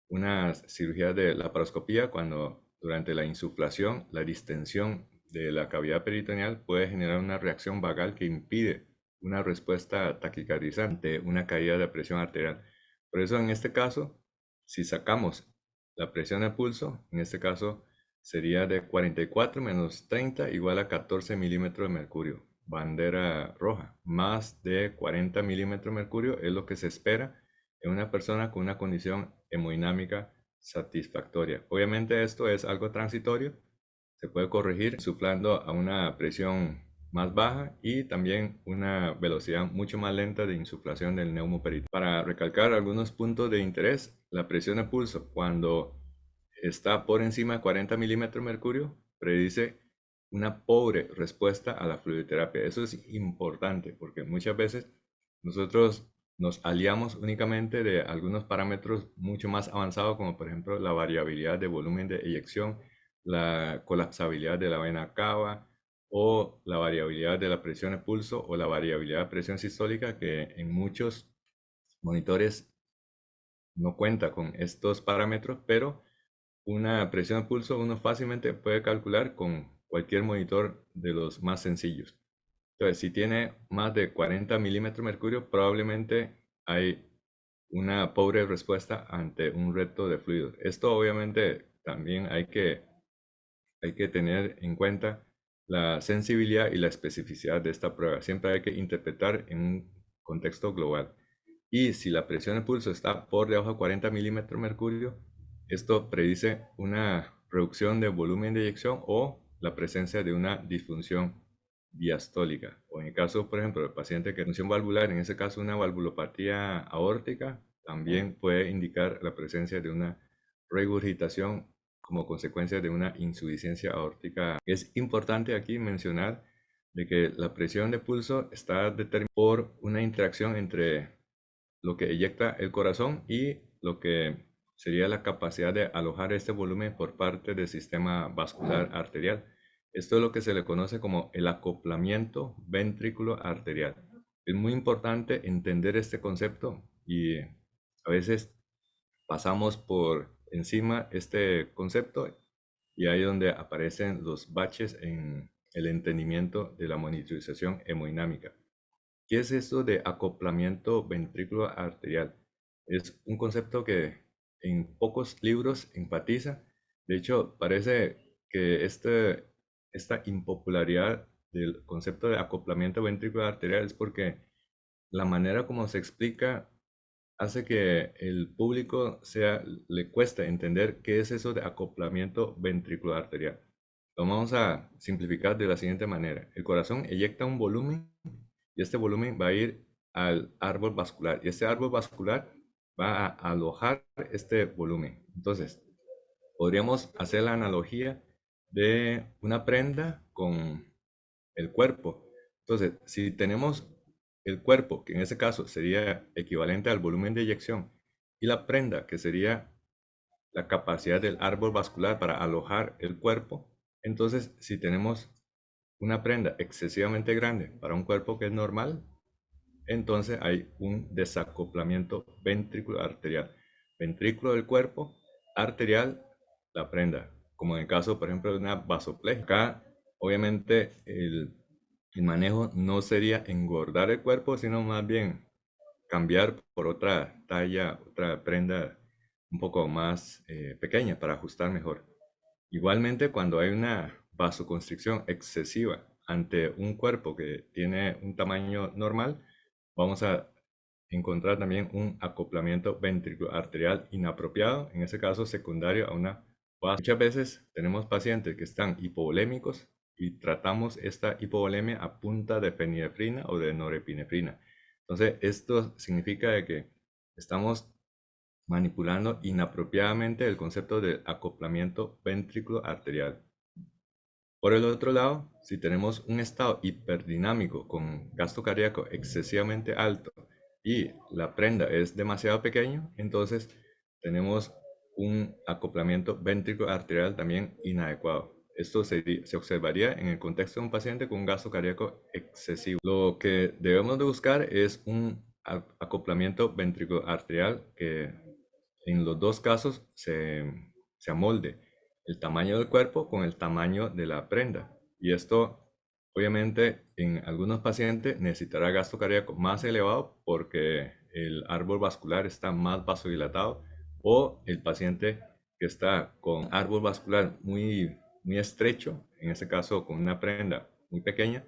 unas cirugías de laparoscopía cuando durante la insuflación la distensión de la cavidad peritoneal puede generar una reacción vagal que impide una respuesta taquicardizante, una caída de presión arterial. Por eso en este caso, si sacamos la presión de pulso, en este caso sería de 44 menos 30 igual a 14 milímetros de mercurio. Bandera roja, más de 40 milímetros de mercurio es lo que se espera en una persona con una condición hemodinámica satisfactoria. Obviamente esto es algo transitorio, se puede corregir insuflando a una presión más baja y también una velocidad mucho más lenta de insuflación del neumoperitoneum. Para recalcar algunos puntos de interés, la presión de pulso cuando está por encima de 40 milímetros de mercurio predice una pobre respuesta a la fluidoterapia. Eso es importante porque muchas veces nosotros nos aliamos únicamente de algunos parámetros mucho más avanzados, como por ejemplo la variabilidad de volumen de eyección, la colapsabilidad de la vena cava o la variabilidad de la presión de pulso o la variabilidad de presión sistólica, que en muchos monitores no cuenta con estos parámetros, pero una presión de pulso uno fácilmente puede calcular con cualquier monitor de los más sencillos. Entonces, si tiene más de 40 milímetros de mercurio, probablemente hay una pobre respuesta ante un reto de fluido. Esto obviamente también hay que tener en cuenta la sensibilidad y la especificidad de esta prueba. Siempre hay que interpretar en un contexto global. Y si la presión de pulso está por debajo de 40 milímetros de mercurio, esto predice una reducción de volumen de eyección o la presencia de una disfunción diastólica. O en el caso, por ejemplo, del paciente que tiene función valvular, en ese caso una valvulopatía aórtica, también puede indicar la presencia de una regurgitación como consecuencia de una insuficiencia aórtica. Es importante aquí mencionar de que la presión de pulso está determinada por una interacción entre lo que eyecta el corazón y lo que sería la capacidad de alojar este volumen por parte del sistema vascular arterial. Esto es lo que se le conoce como el acoplamiento ventrículo arterial. Es muy importante entender este concepto y a veces pasamos por encima este concepto y ahí es donde aparecen los baches en el entendimiento de la monitorización hemodinámica. ¿Qué es esto de acoplamiento ventrículo arterial? Es un concepto que en pocos libros enfatiza. De hecho, parece que esta impopularidad del concepto de acoplamiento ventricular arterial es porque la manera como se explica hace que el público le cuesta entender qué es eso de acoplamiento ventricular arterial. Lo vamos a simplificar de la siguiente manera. El corazón eyecta un volumen y este volumen va a ir al árbol vascular y este árbol vascular va a alojar este volumen. Entonces, podríamos hacer la analogía de una prenda con el cuerpo. Entonces, si tenemos el cuerpo, que en ese caso sería equivalente al volumen de eyección, y la prenda, que sería la capacidad del árbol vascular para alojar el cuerpo, entonces si tenemos una prenda excesivamente grande para un cuerpo que es normal, entonces hay un desacoplamiento ventrículo arterial. Ventrículo del cuerpo, arterial, la prenda. Como en el caso, por ejemplo, de una vasoplegia. Acá, obviamente, el manejo no sería engordar el cuerpo, sino más bien cambiar por otra talla, otra prenda un poco más pequeña para ajustar mejor. Igualmente, cuando hay una vasoconstricción excesiva ante un cuerpo que tiene un tamaño normal, vamos a encontrar también un acoplamiento ventriculoarterial inapropiado, en ese caso secundario a una vaso. Muchas veces tenemos pacientes que están hipovolémicos y tratamos esta hipovolemia a punta de fenilefrina o de norepinefrina. Entonces, esto significa de que estamos manipulando inapropiadamente el concepto de acoplamiento ventrículo arterial. Por el otro lado, si tenemos un estado hiperdinámico con gasto cardíaco excesivamente alto y la prenda es demasiado pequeño, entonces tenemos un acoplamiento ventrículo arterial también inadecuado. Esto se observaría en el contexto de un paciente con un gasto cardíaco excesivo. Lo que debemos de buscar es un acoplamiento ventrículo arterial que en los dos casos se amolde el tamaño del cuerpo con el tamaño de la prenda. Y esto, obviamente, en algunos pacientes necesitará gasto cardíaco más elevado porque el árbol vascular está más vasodilatado, o el paciente que está con árbol vascular muy estrecho, en este caso con una prenda muy pequeña,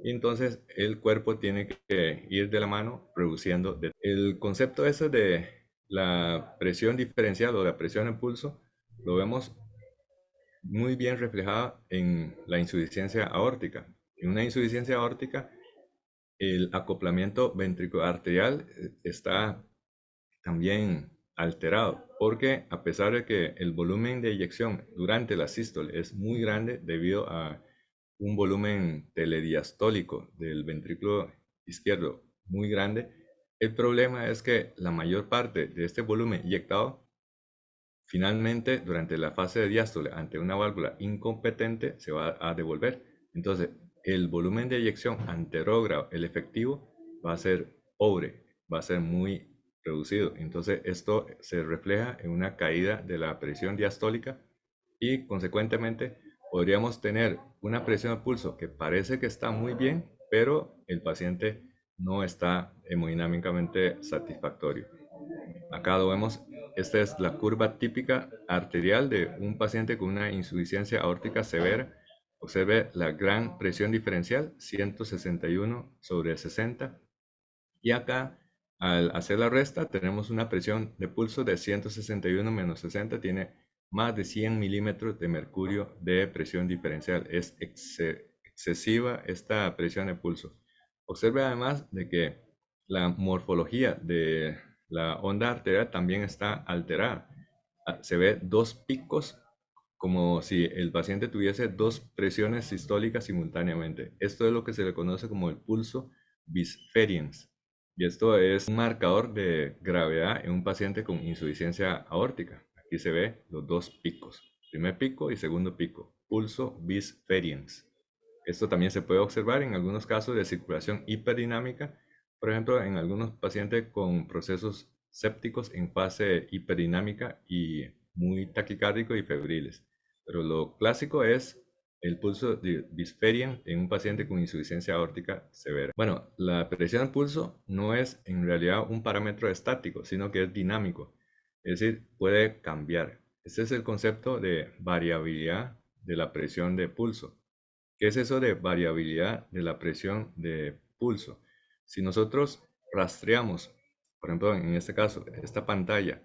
y entonces el cuerpo tiene que ir de la mano produciendo. El concepto ese de la presión diferencial o la presión en pulso lo vemos muy bien reflejada en la insuficiencia aórtica. En una insuficiencia aórtica, el acoplamiento ventriculoarterial está también alterado, porque a pesar de que el volumen de eyección durante la sístole es muy grande debido a un volumen telediastólico del ventrículo izquierdo muy grande, el problema es que la mayor parte de este volumen inyectado finalmente durante la fase de diástole ante una válvula incompetente se va a devolver. Entonces, el volumen de eyección anterógrado, el efectivo, va a ser pobre, va a ser muy reducido. Entonces, esto se refleja en una caída de la presión diastólica y, consecuentemente, podríamos tener una presión de pulso que parece que está muy bien, pero el paciente no está hemodinámicamente satisfactorio. Acá lo vemos, esta es la curva típica arterial de un paciente con una insuficiencia aórtica severa. Observe la gran presión diferencial, 161/60. Y acá, al hacer la resta, tenemos una presión de pulso de 161 menos 60, tiene más de 100 milímetros de mercurio de presión diferencial. Es excesiva esta presión de pulso. Observe además de que la morfología de la onda arterial también está alterada. Se ve dos picos como si el paciente tuviese dos presiones sistólicas simultáneamente. Esto es lo que se le conoce como el pulso bisferiens. Y esto es un marcador de gravedad en un paciente con insuficiencia aórtica. Aquí se ve los dos picos, primer pico y segundo pico, pulso bisferiens. Esto también se puede observar en algunos casos de circulación hiperdinámica, por ejemplo, en algunos pacientes con procesos sépticos en fase hiperdinámica y muy taquicárdicos y febriles. Pero lo clásico es el pulso de bisferien en un paciente con insuficiencia aórtica severa. Bueno, la presión del pulso no es en realidad un parámetro estático, sino que es dinámico, es decir, puede cambiar. Ese es el concepto de variabilidad de la presión de pulso. ¿Qué es eso de variabilidad de la presión de pulso? Si nosotros rastreamos, por ejemplo, en este caso, esta pantalla,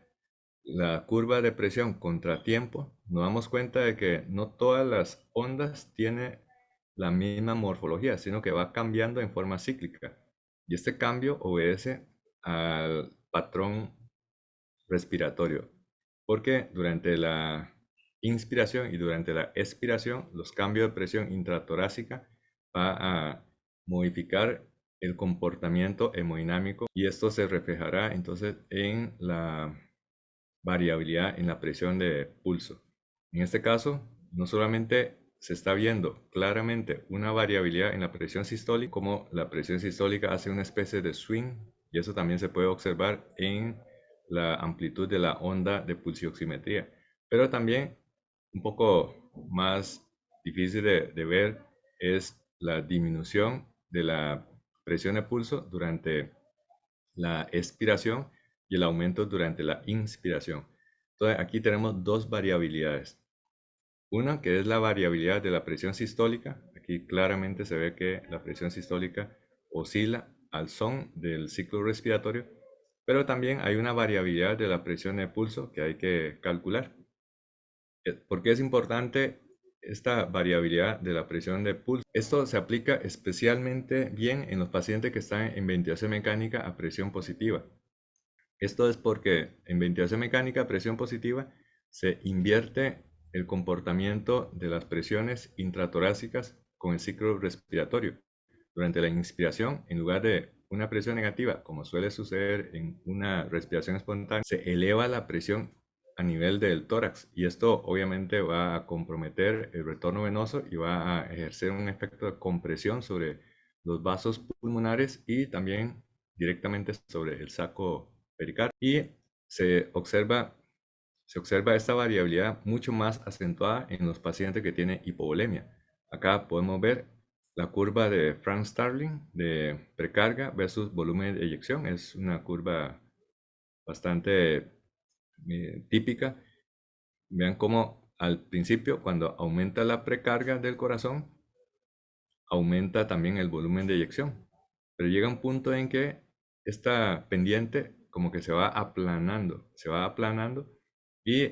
la curva de presión contratiempo, nos damos cuenta de que no todas las ondas tienen la misma morfología, sino que va cambiando en forma cíclica. Y este cambio obedece al patrón respiratorio, porque durante la inspiración y durante la expiración, los cambios de presión intratorácica va a modificar el comportamiento hemodinámico y esto se reflejará entonces en la variabilidad en la presión de pulso. En este caso, no solamente se está viendo claramente una variabilidad en la presión sistólica, como la presión sistólica hace una especie de swing, y eso también se puede observar en la amplitud de la onda de pulsioximetría. Pero también un poco más difícil de ver es la disminución de la presión de pulso durante la expiración y el aumento durante la inspiración. Entonces, aquí tenemos dos variabilidades. Una que es la variabilidad de la presión sistólica. Aquí claramente se ve que la presión sistólica oscila al son del ciclo respiratorio, pero también hay una variabilidad de la presión de pulso que hay que calcular. ¿Por qué es importante esta variabilidad de la presión de pulso? Esto se aplica especialmente bien en los pacientes que están en ventilación mecánica a presión positiva. Esto es porque en ventilación mecánica a presión positiva se invierte el comportamiento de las presiones intratorácicas con el ciclo respiratorio. Durante la inspiración, en lugar de una presión negativa, como suele suceder en una respiración espontánea, se eleva la presión a nivel del tórax y esto obviamente va a comprometer el retorno venoso y va a ejercer un efecto de compresión sobre los vasos pulmonares y también directamente sobre el saco pericardio. Y se observa, se observa esta variabilidad mucho más acentuada en los pacientes que tienen hipovolemia. Acá podemos ver la curva de Frank Starling de precarga versus volumen de eyección. Es una curva bastante típica. Vean cómo al principio, cuando aumenta la precarga del corazón, aumenta también el volumen de eyección. Pero llega un punto en que esta pendiente como que se va aplanando y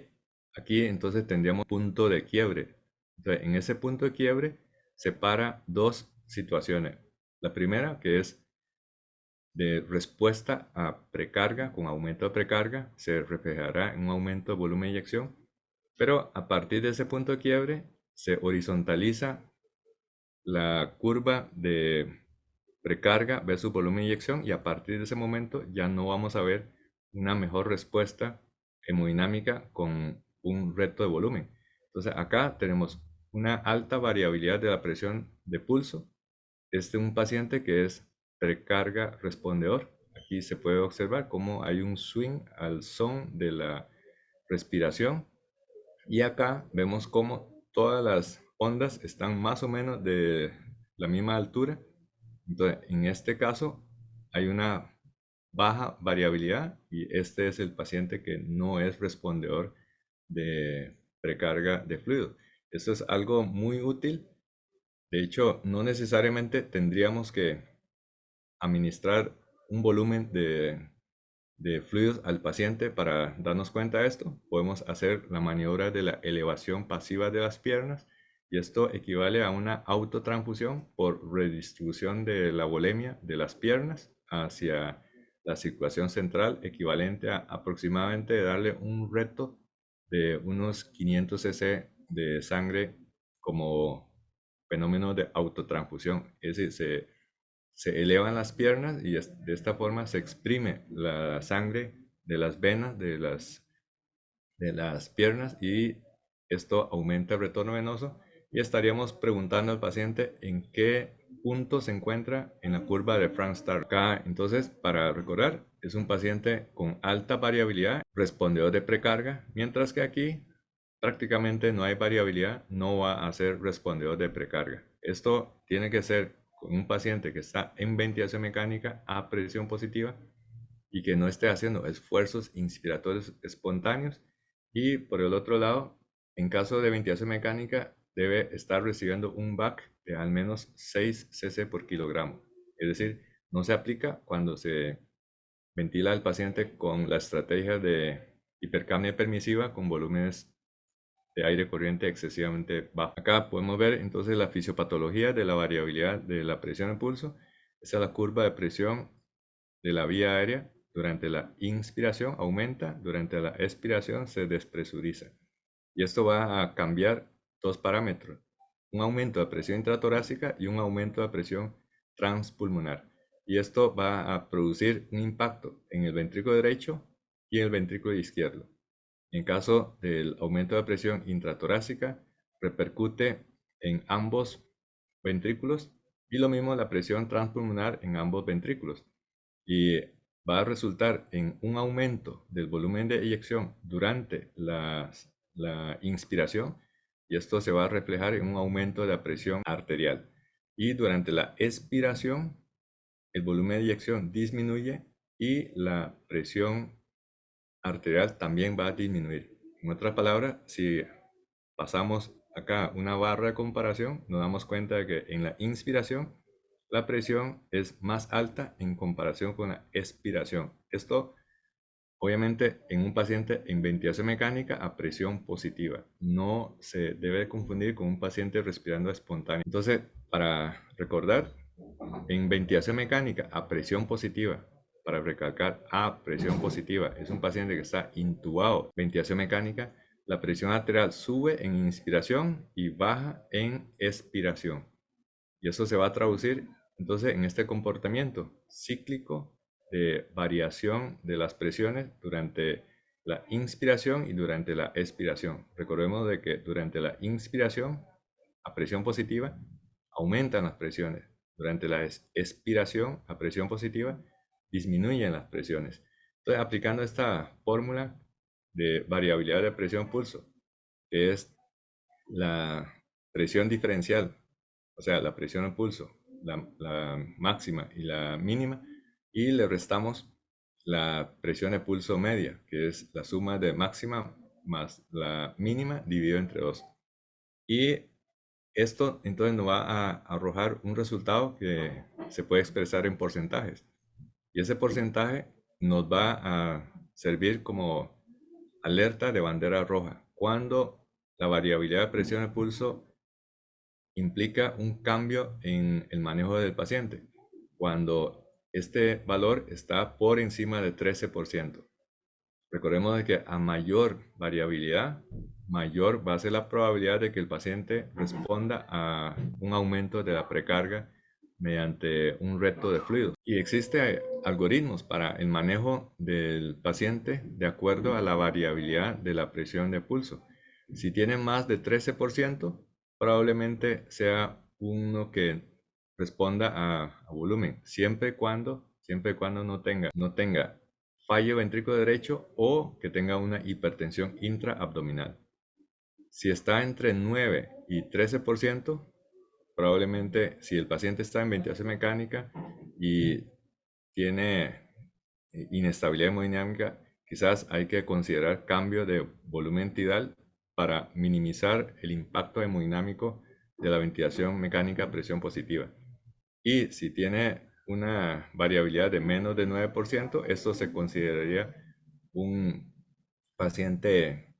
aquí entonces tendríamos punto de quiebre. Entonces, en ese punto de quiebre separa dos situaciones. La primera, que es de respuesta a precarga, con aumento de precarga, se reflejará en un aumento de volumen de eyección, pero a partir de ese punto de quiebre se horizontaliza la curva de precarga versus volumen de inyección y a partir de ese momento ya no vamos a ver una mejor respuesta hemodinámica con un reto de volumen. Entonces acá tenemos una alta variabilidad de la presión de pulso. Este es un paciente que es precarga respondedor. Aquí se puede observar cómo hay un swing al son de la respiración y acá vemos cómo todas las ondas están más o menos de la misma altura. Entonces, en este caso hay una baja variabilidad y este es el paciente que no es respondedor de precarga de fluido. Esto es algo muy útil. De hecho, no necesariamente tendríamos que administrar un volumen de fluidos al paciente para darnos cuenta de esto. Podemos hacer la maniobra de la elevación pasiva de las piernas y esto equivale a una autotransfusión por redistribución de la volemia de las piernas hacia la circulación central, equivalente a aproximadamente darle un reto de unos 500 cc de sangre como fenómeno de autotransfusión. Es decir, se elevan las piernas y de esta forma se exprime la sangre de las venas de las piernas y esto aumenta el retorno venoso y estaríamos preguntando al paciente en qué punto se encuentra en la curva de Frank Starling. Acá, entonces, para recordar, es un paciente con alta variabilidad, respondedor de precarga, mientras que aquí prácticamente no hay variabilidad, no va a ser respondedor de precarga. Esto tiene que ser con un paciente que está en ventilación mecánica a presión positiva y que no esté haciendo esfuerzos inspiratorios espontáneos. Y por el otro lado, en caso de ventilación mecánica debe estar recibiendo un VAC de al menos 6 cc por kilogramo. Es decir, no se aplica cuando se ventila al paciente con la estrategia de hipercapnia permisiva con volúmenes de aire corriente excesivamente bajo. Acá podemos ver entonces la fisiopatología de la variabilidad de la presión de pulso. Esa es la curva de presión de la vía aérea. Durante la inspiración aumenta, durante la expiración se despresuriza. Y esto va a cambiar dos parámetros, un aumento de presión intratorácica y un aumento de presión transpulmonar. Y esto va a producir un impacto en el ventrículo derecho y el ventrículo izquierdo. En caso del aumento de presión intratorácica, repercute en ambos ventrículos y lo mismo la presión transpulmonar en ambos ventrículos. Y va a resultar en un aumento del volumen de eyección durante la inspiración y esto se va a reflejar en un aumento de la presión arterial. Y durante la expiración, el volumen de eyección disminuye y la presión arterial también va a disminuir. En otras palabras, si pasamos acá una barra de comparación, nos damos cuenta de que en la inspiración la presión es más alta en comparación con la expiración. Esto obviamente en un paciente en ventilación mecánica a presión positiva. No se debe confundir con un paciente respirando espontáneo. Entonces, para recordar, en ventilación mecánica a presión positiva, para recalcar a presión positiva, es un paciente que está intubado. Ventilación mecánica, la presión arterial sube en inspiración y baja en expiración. Y eso se va a traducir entonces en este comportamiento cíclico de variación de las presiones durante la inspiración y durante la expiración. Recordemos de que durante la inspiración a presión positiva aumentan las presiones. Durante la expiración a presión positiva disminuyen las presiones. Entonces, aplicando esta fórmula de variabilidad de presión pulso, que es la presión diferencial, o sea, la presión al pulso, la máxima y la mínima, y le restamos la presión de pulso media, que es la suma de máxima más la mínima dividido entre 2. Y esto entonces nos va a arrojar un resultado que se puede expresar en porcentajes. Y ese porcentaje nos va a servir como alerta de bandera roja. Cuando la variabilidad de presión de pulso implica un cambio en el manejo del paciente, cuando este valor está por encima del 13%. Recordemos de que a mayor variabilidad, mayor va a ser la probabilidad de que el paciente responda a un aumento de la precarga mediante un reto de fluidos. Y existen algoritmos para el manejo del paciente de acuerdo a la variabilidad de la presión de pulso. Si tiene más de 13%, probablemente sea uno que responda a volumen, siempre y cuando no tenga fallo ventrículo derecho o que tenga una hipertensión intraabdominal. Si está entre 9 y 13%, probablemente si el paciente está en ventilación mecánica y tiene inestabilidad hemodinámica, quizás hay que considerar cambio de volumen tidal para minimizar el impacto hemodinámico de la ventilación mecánica a presión positiva. Y si tiene una variabilidad de menos de 9%, esto se consideraría un paciente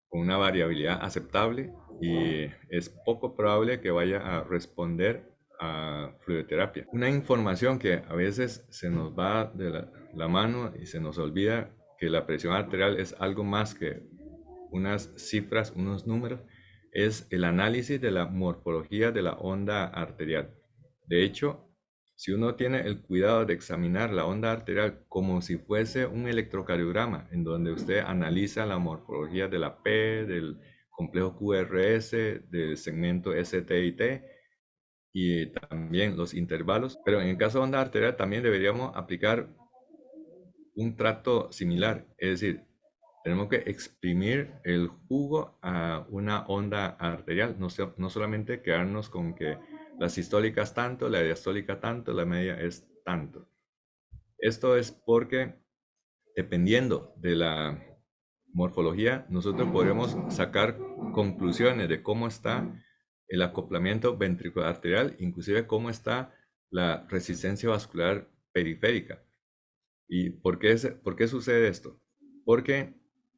con una variabilidad aceptable y es poco probable que vaya a responder a fluidoterapia. Una información que a veces se nos va de la mano y se nos olvida que la presión arterial es algo más que unas cifras, unos números, es el análisis de la morfología de la onda arterial. De hecho, si uno tiene el cuidado de examinar la onda arterial como si fuese un electrocardiograma, en donde usted analiza la morfología de la P, del complejo QRS, del segmento ST y T, y también los intervalos, pero en el caso de onda arterial también deberíamos aplicar un trato similar, es decir, tenemos que exprimir el jugo a una onda arterial, no solamente quedarnos con que las sistólicas tanto, la diastólica tanto, la media es tanto. Esto es porque dependiendo de la morfología, nosotros podremos sacar conclusiones de cómo está el acoplamiento ventricular-arterial, inclusive cómo está la resistencia vascular periférica. ¿Y por qué sucede esto? Porque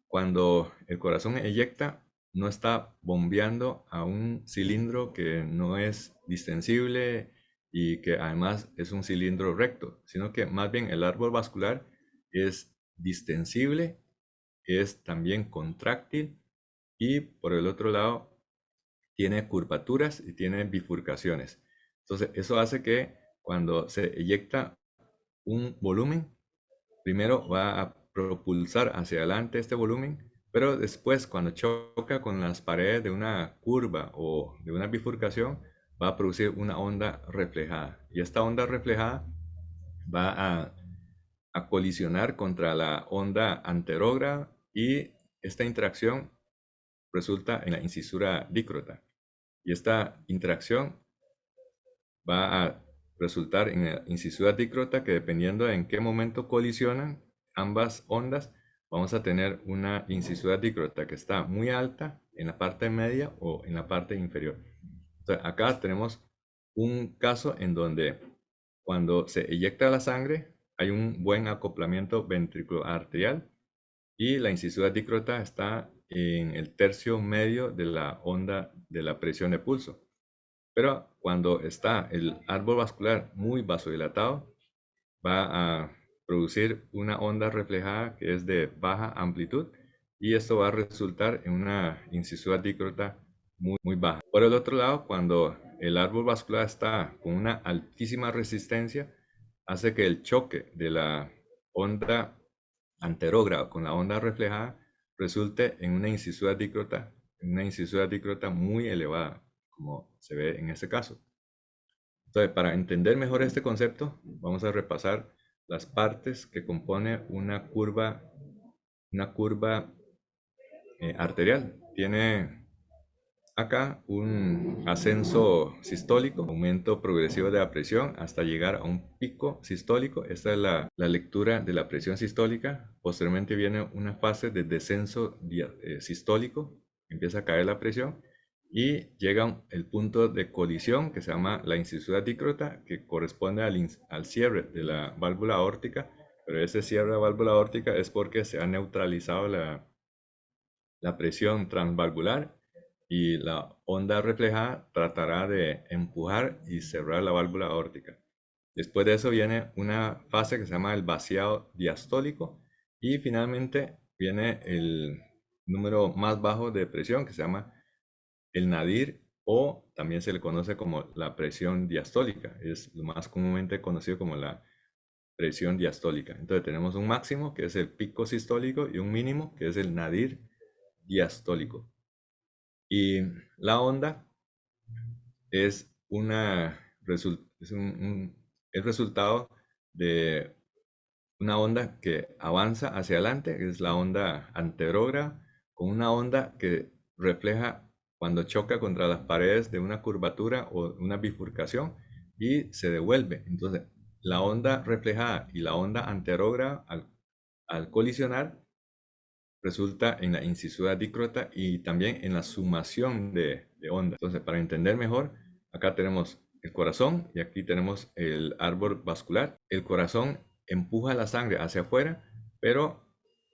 cuando el corazón eyecta, no está bombeando a un cilindro que no es distensible y que además es un cilindro recto, sino que más bien el árbol vascular es distensible, es también contráctil y por el otro lado tiene curvaturas y tiene bifurcaciones. Entonces, eso hace que cuando se eyecta un volumen, primero va a propulsar hacia adelante este volumen, pero después cuando choca con las paredes de una curva o de una bifurcación, va a producir una onda reflejada. Y esta onda reflejada va a colisionar contra la onda anterógrada y esta interacción resulta en la incisura dícrota. Y esta interacción va a resultar en la incisura dícrota que dependiendo de en qué momento colisionan ambas ondas, vamos a tener una incisura dícrota que está muy alta en la parte media o en la parte inferior. Entonces, acá tenemos un caso en donde cuando se eyecta la sangre hay un buen acoplamiento ventricular-arterial y la incisura dícrota está en el tercio medio de la onda de la presión de pulso. Pero cuando está el árbol vascular muy vasodilatado, va a producir una onda reflejada que es de baja amplitud y esto va a resultar en una incisura dícrota muy baja. Por el otro lado, cuando el árbol vascular está con una altísima resistencia, hace que el choque de la onda anterógrada con la onda reflejada resulte en una incisura dícrota muy elevada, como se ve en este caso. Entonces, para entender mejor este concepto, vamos a repasar las partes que compone una curva arterial. Tiene acá un ascenso sistólico, aumento progresivo de la presión hasta llegar a un pico sistólico. Esta es la lectura de la presión sistólica. Posteriormente viene una fase de descenso sistólico, empieza a caer la presión y llega el punto de colisión que se llama la incisura dícrota, que corresponde al cierre de la válvula aórtica, pero ese cierre de la válvula aórtica es porque se ha neutralizado la presión transvalvular y la onda reflejada tratará de empujar y cerrar la válvula aórtica. Después de eso viene una fase que se llama el vaciado diastólico y finalmente viene el número más bajo de presión que se llama el nadir o también se le conoce como la presión diastólica. Es lo más comúnmente conocido como la presión diastólica. Entonces tenemos un máximo que es el pico sistólico y un mínimo que es el nadir diastólico. Y la onda es, el resultado de una onda que avanza hacia adelante, es la onda anterógrada, con una onda que refleja cuando choca contra las paredes de una curvatura o una bifurcación y se devuelve. Entonces, la onda reflejada y la onda anterógrada al colisionar resulta en la incisura dícrota y también en la sumación de ondas. Entonces, para entender mejor, acá tenemos el corazón y aquí tenemos el árbol vascular. El corazón empuja la sangre hacia afuera, pero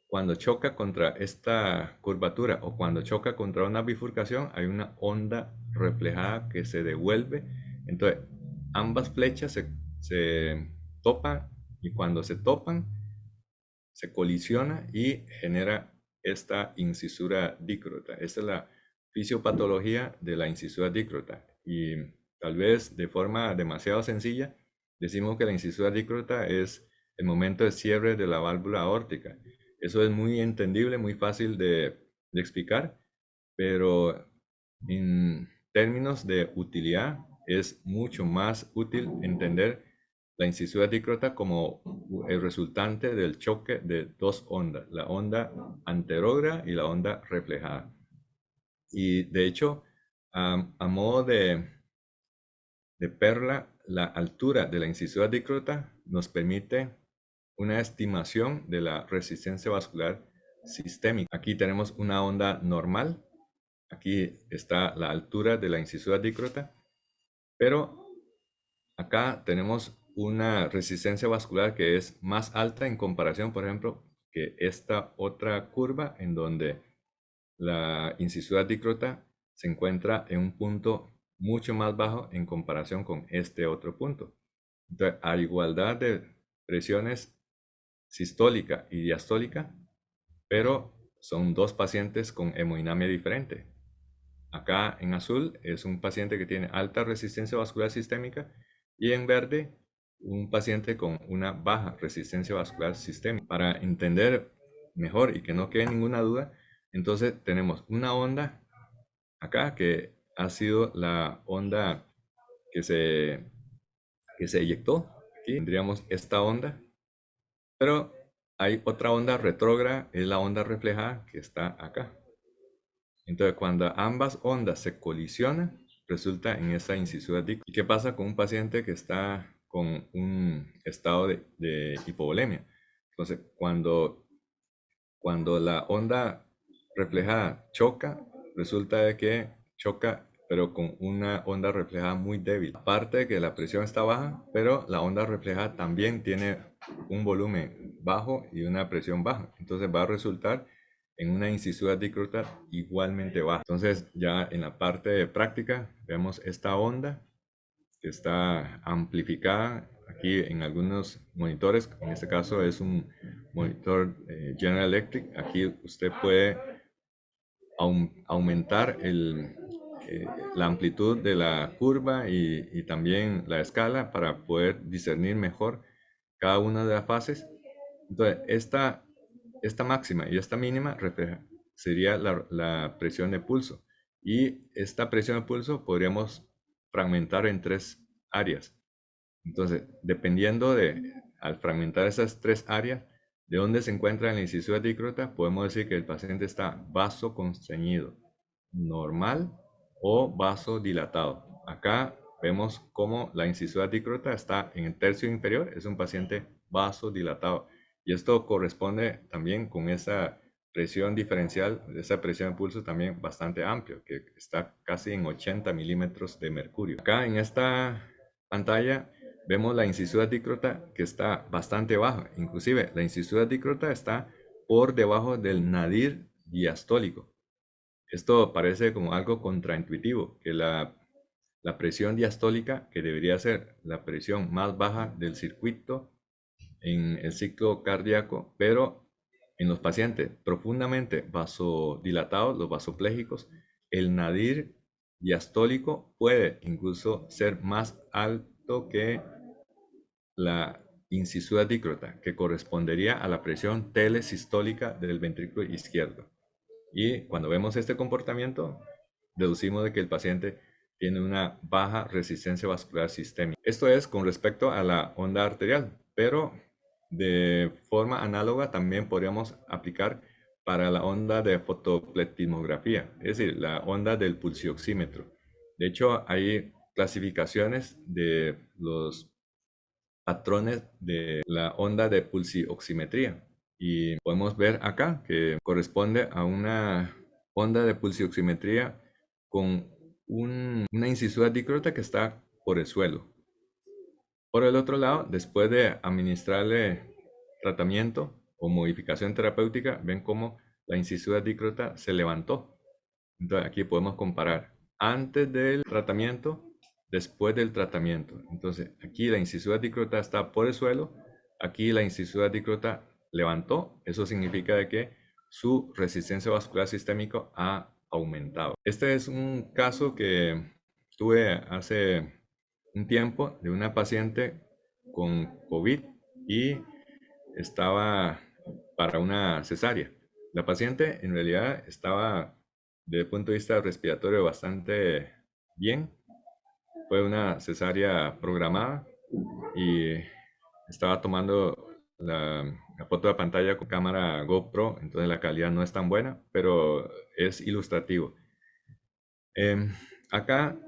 cuando choca contra esta curvatura o cuando choca contra una bifurcación, hay una onda reflejada que se devuelve. Entonces, ambas flechas se topan y cuando se topan, se colisiona y genera esta incisura dícrota. Esta es la fisiopatología de la incisura dícrota. Y tal vez de forma demasiado sencilla, decimos que la incisura dícrota es el momento de cierre de la válvula aórtica. Eso es muy entendible, muy fácil de explicar, pero en términos de utilidad es mucho más útil entender la incisura dícrota como el resultante del choque de dos ondas, la onda anterógrada y la onda reflejada. Y de hecho, a modo de perla, la altura de la incisura dícrota nos permite una estimación de la resistencia vascular sistémica. Aquí tenemos una onda normal, Aquí está la altura de la incisura dícrota, pero acá tenemos una resistencia vascular que es más alta en comparación, por ejemplo, que esta otra curva en donde la incisura dícrota se encuentra en un punto mucho más bajo en comparación con este otro punto. Entonces, a igualdad de presiones sistólica y diastólica, pero son dos pacientes con hemodinamia diferente. Acá en azul es un paciente que tiene alta resistencia vascular sistémica y en verde un paciente con una baja resistencia vascular sistémica. Para entender mejor y que no quede ninguna duda, entonces tenemos una onda acá que ha sido la onda que se eyectó. Aquí tendríamos esta onda, pero hay otra onda retrógrada, es la onda reflejada que está acá. Entonces, cuando ambas ondas se colisionan, resulta en esa incisura dícrota. ¿Y qué pasa con un paciente que está con un estado de hipovolemia? Entonces, cuando la onda reflejada choca, resulta de que choca, pero con una onda reflejada muy débil. Aparte de que la presión está baja, pero la onda reflejada también tiene un volumen bajo y una presión baja. Entonces va a resultar en una incisura dícrota igualmente baja. Entonces ya en la parte de práctica vemos esta onda que está amplificada aquí en algunos monitores. En este caso es un monitor General Electric. Aquí usted puede aumentar la amplitud de la curva y también la escala para poder discernir mejor cada una de las fases. Entonces, esta máxima y esta mínima sería la presión de pulso. Y esta presión de pulso podríamos fragmentar en tres áreas. Entonces, al fragmentar esas tres áreas, de dónde se encuentra la incisura dícrota, podemos decir que el paciente está vasoconstreñido, normal o vasodilatado. Acá vemos cómo la incisura dícrota está en el tercio inferior, es un paciente vasodilatado. Y esto corresponde también con esa presión diferencial, esa presión de pulso también bastante amplio, que está casi en 80 milímetros de mercurio. Acá en esta pantalla vemos la incisura dícrota que está bastante baja. Inclusive la incisura dícrota está por debajo del nadir diastólico. Esto parece como algo contraintuitivo, que la presión diastólica, que debería ser la presión más baja del circuito en el ciclo cardíaco, pero en los pacientes profundamente vasodilatados, los vasoplégicos, el nadir diastólico puede incluso ser más alto que la incisura dícrota, que correspondería a la presión telesistólica del ventrículo izquierdo. Y cuando vemos este comportamiento, deducimos de que el paciente tiene una baja resistencia vascular sistémica. Esto es con respecto a la onda arterial, pero de forma análoga también podríamos aplicar para la onda de fotopletismografía, es decir, la onda del pulsioxímetro. De hecho, hay clasificaciones de los patrones de la onda de pulsioximetría. Y podemos ver acá que corresponde a una onda de pulsioximetría con una incisura dícrota que está por el suelo. Por el otro lado, después de administrarle tratamiento o modificación terapéutica, ven cómo la incisura dícrota se levantó. Entonces aquí podemos comparar antes del tratamiento, después del tratamiento. Entonces aquí la incisura dícrota está por el suelo, aquí la incisura dícrota levantó. Eso significa de que su resistencia vascular sistémica ha aumentado. Este es un caso que tuve hace un tiempo de una paciente con COVID y estaba para una cesárea. La paciente en realidad estaba desde el punto de vista respiratorio bastante bien. Fue una cesárea programada y estaba tomando la foto de pantalla con cámara GoPro, entonces la calidad no es tan buena, pero es ilustrativo. Acá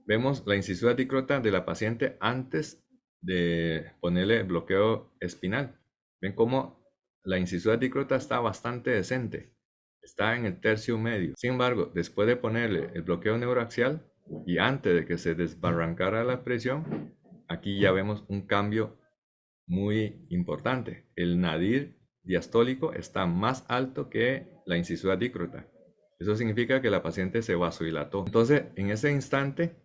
vemos la incisura dícrota de la paciente antes de ponerle bloqueo espinal. Ven cómo la incisura dícrota está bastante decente. está en el tercio medio. Sin embargo, después de ponerle el bloqueo neuroaxial y antes de que se desbarrancara la presión, aquí ya vemos un cambio muy importante. El nadir diastólico está más alto que la incisura dícrota. Eso significa que la paciente se vasodilató. Entonces, en ese instante,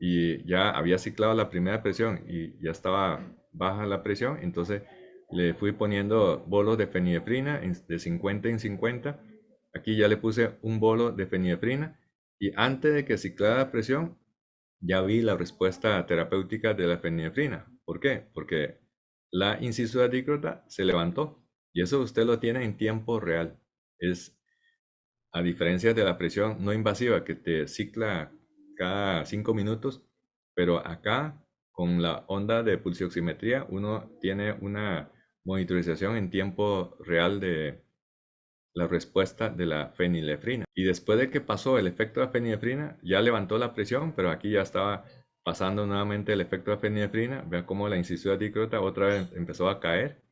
y ya había ciclado la primera presión y ya estaba baja la presión, entonces le fui poniendo bolos de fenilefrina de 50 en 50. Aquí ya le puse un bolo de fenilefrina y antes de que ciclara la presión, ya vi la respuesta terapéutica de la fenilefrina. ¿Por qué? Porque la incisura dícrota se levantó y eso usted lo tiene en tiempo real. Es a diferencia de la presión no invasiva que te cicla cada 5 minutos, pero acá con la onda de pulsioximetría uno tiene una monitorización en tiempo real de la respuesta de la fenilefrina. Y después de que pasó el efecto de la fenilefrina, ya levantó la presión, pero aquí ya estaba pasando nuevamente el efecto de la fenilefrina. Vea cómo la incisura dícrota otra vez empezó a caer.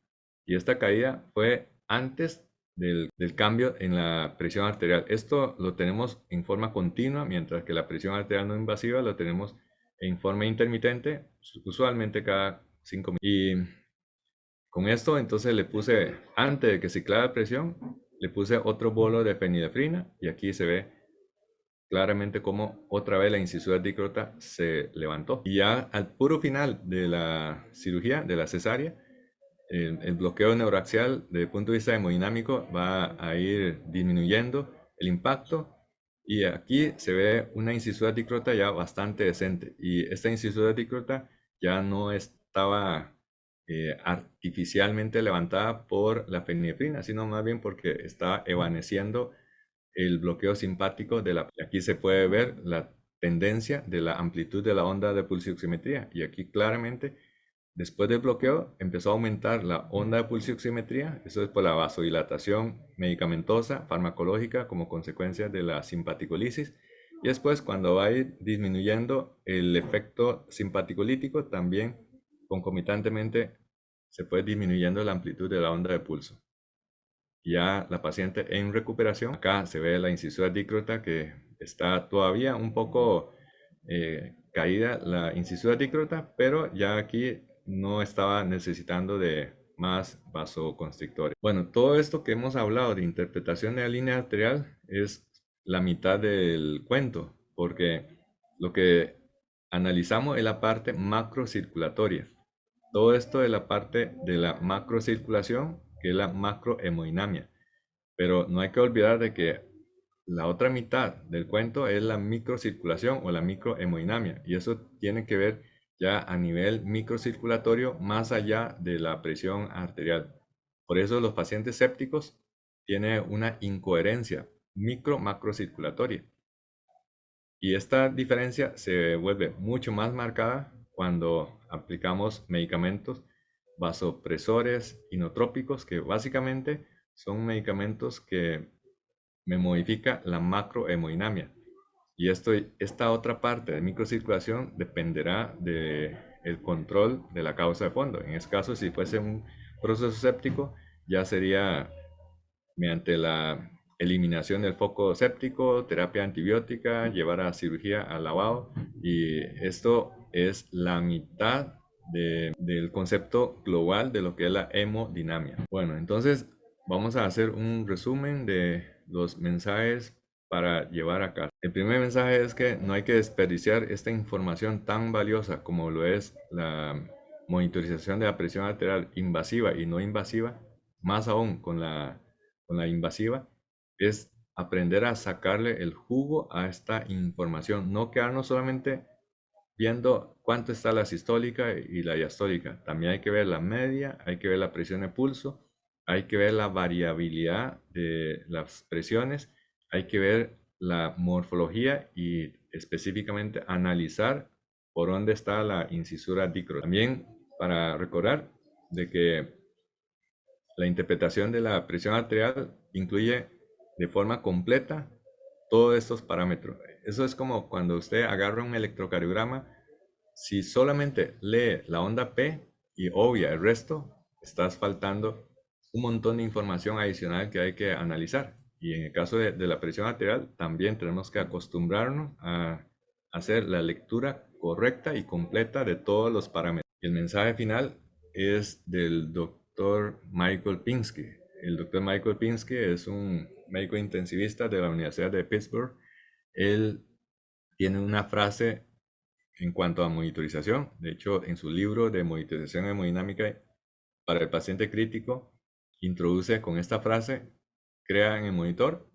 Y esta caída fue antes del cambio en la presión arterial. Esto lo tenemos en forma continua, mientras que la presión arterial no invasiva lo tenemos en forma intermitente, usualmente cada 5 minutos. Y con esto entonces le puse, antes de que ciclara la presión, le puse otro bolo de fenilefrina y aquí se ve claramente cómo otra vez la incisura dícrota se levantó. Y ya al puro final de la cirugía, de la cesárea, el bloqueo neuroaxial desde el punto de vista hemodinámico va a ir disminuyendo el impacto y aquí se ve una incisura dícrota ya bastante decente y esta incisura dícrota ya no estaba artificialmente levantada por la fenilefrina, sino más bien porque estaba evanesciendo el bloqueo simpático de la... Aquí se puede ver la tendencia de la amplitud de la onda de pulsioximetría y aquí claramente después del bloqueo empezó a aumentar la onda de pulsioximetría, eso es por la vasodilatación medicamentosa, farmacológica, como consecuencia de la simpaticolisis. Y después, cuando va a ir disminuyendo el efecto simpaticolítico, también concomitantemente se fue disminuyendo la amplitud de la onda de pulso. Ya la paciente en recuperación, acá se ve la incisura dícrota que está todavía un poco caída la incisura dícrota, pero ya aquí no estaba necesitando de más vasoconstrictores. Bueno, todo esto que hemos hablado de interpretación de la línea arterial es la mitad del cuento, porque lo que analizamos es la parte macrocirculatoria. Todo esto es la parte de la macrocirculación, que es la macrohemodinamia. Pero no hay que olvidar de que la otra mitad del cuento es la microcirculación o la microhemodinamia. Y eso tiene que ver ya a nivel microcirculatorio más allá de la presión arterial. Por eso los pacientes sépticos tienen una incoherencia micro-macrocirculatoria. Y esta diferencia se vuelve mucho más marcada cuando aplicamos medicamentos vasopresores inotrópicos, que básicamente son medicamentos que me modifica la macrohemodinamia. Y esta otra parte de microcirculación dependerá del control de la causa de fondo. En este caso, si fuese un proceso séptico, ya sería mediante la eliminación del foco séptico, terapia antibiótica, llevar a cirugía al lavado. Y esto es la mitad del concepto global de lo que es la hemodinamia. Bueno, entonces vamos a hacer un resumen de los mensajes para llevar a casa. El primer mensaje es que no hay que desperdiciar esta información tan valiosa como lo es la monitorización de la presión arterial invasiva y no invasiva, más aún con la invasiva, es aprender a sacarle el jugo a esta información, no quedarnos solamente viendo cuánto está la sistólica y la diastólica. También hay que ver la media, hay que ver la presión de pulso, hay que ver la variabilidad de las presiones, hay que ver la morfología y específicamente analizar por dónde está la incisura dícrota. También para recordar de que la interpretación de la presión arterial incluye de forma completa todos estos parámetros. Eso es como cuando usted agarra un electrocardiograma, si solamente lee la onda P y obvia el resto, estás faltando un montón de información adicional que hay que analizar. Y en el caso de la presión arterial, también tenemos que acostumbrarnos a hacer la lectura correcta y completa de todos los parámetros. Y el mensaje final es del doctor Michael Pinsky. El doctor Michael Pinsky es un médico intensivista de la Universidad de Pittsburgh. Él tiene una frase en cuanto a monitorización. De hecho, en su libro de monitorización hemodinámica para el paciente crítico, introduce con esta frase: crea en el monitor,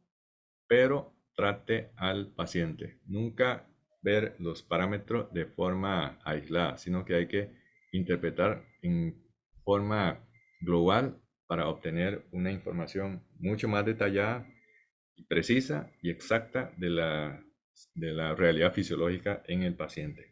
pero trate al paciente. Nunca ver los parámetros de forma aislada, sino que hay que interpretar en forma global para obtener una información mucho más detallada y precisa y exacta de la realidad fisiológica en el paciente.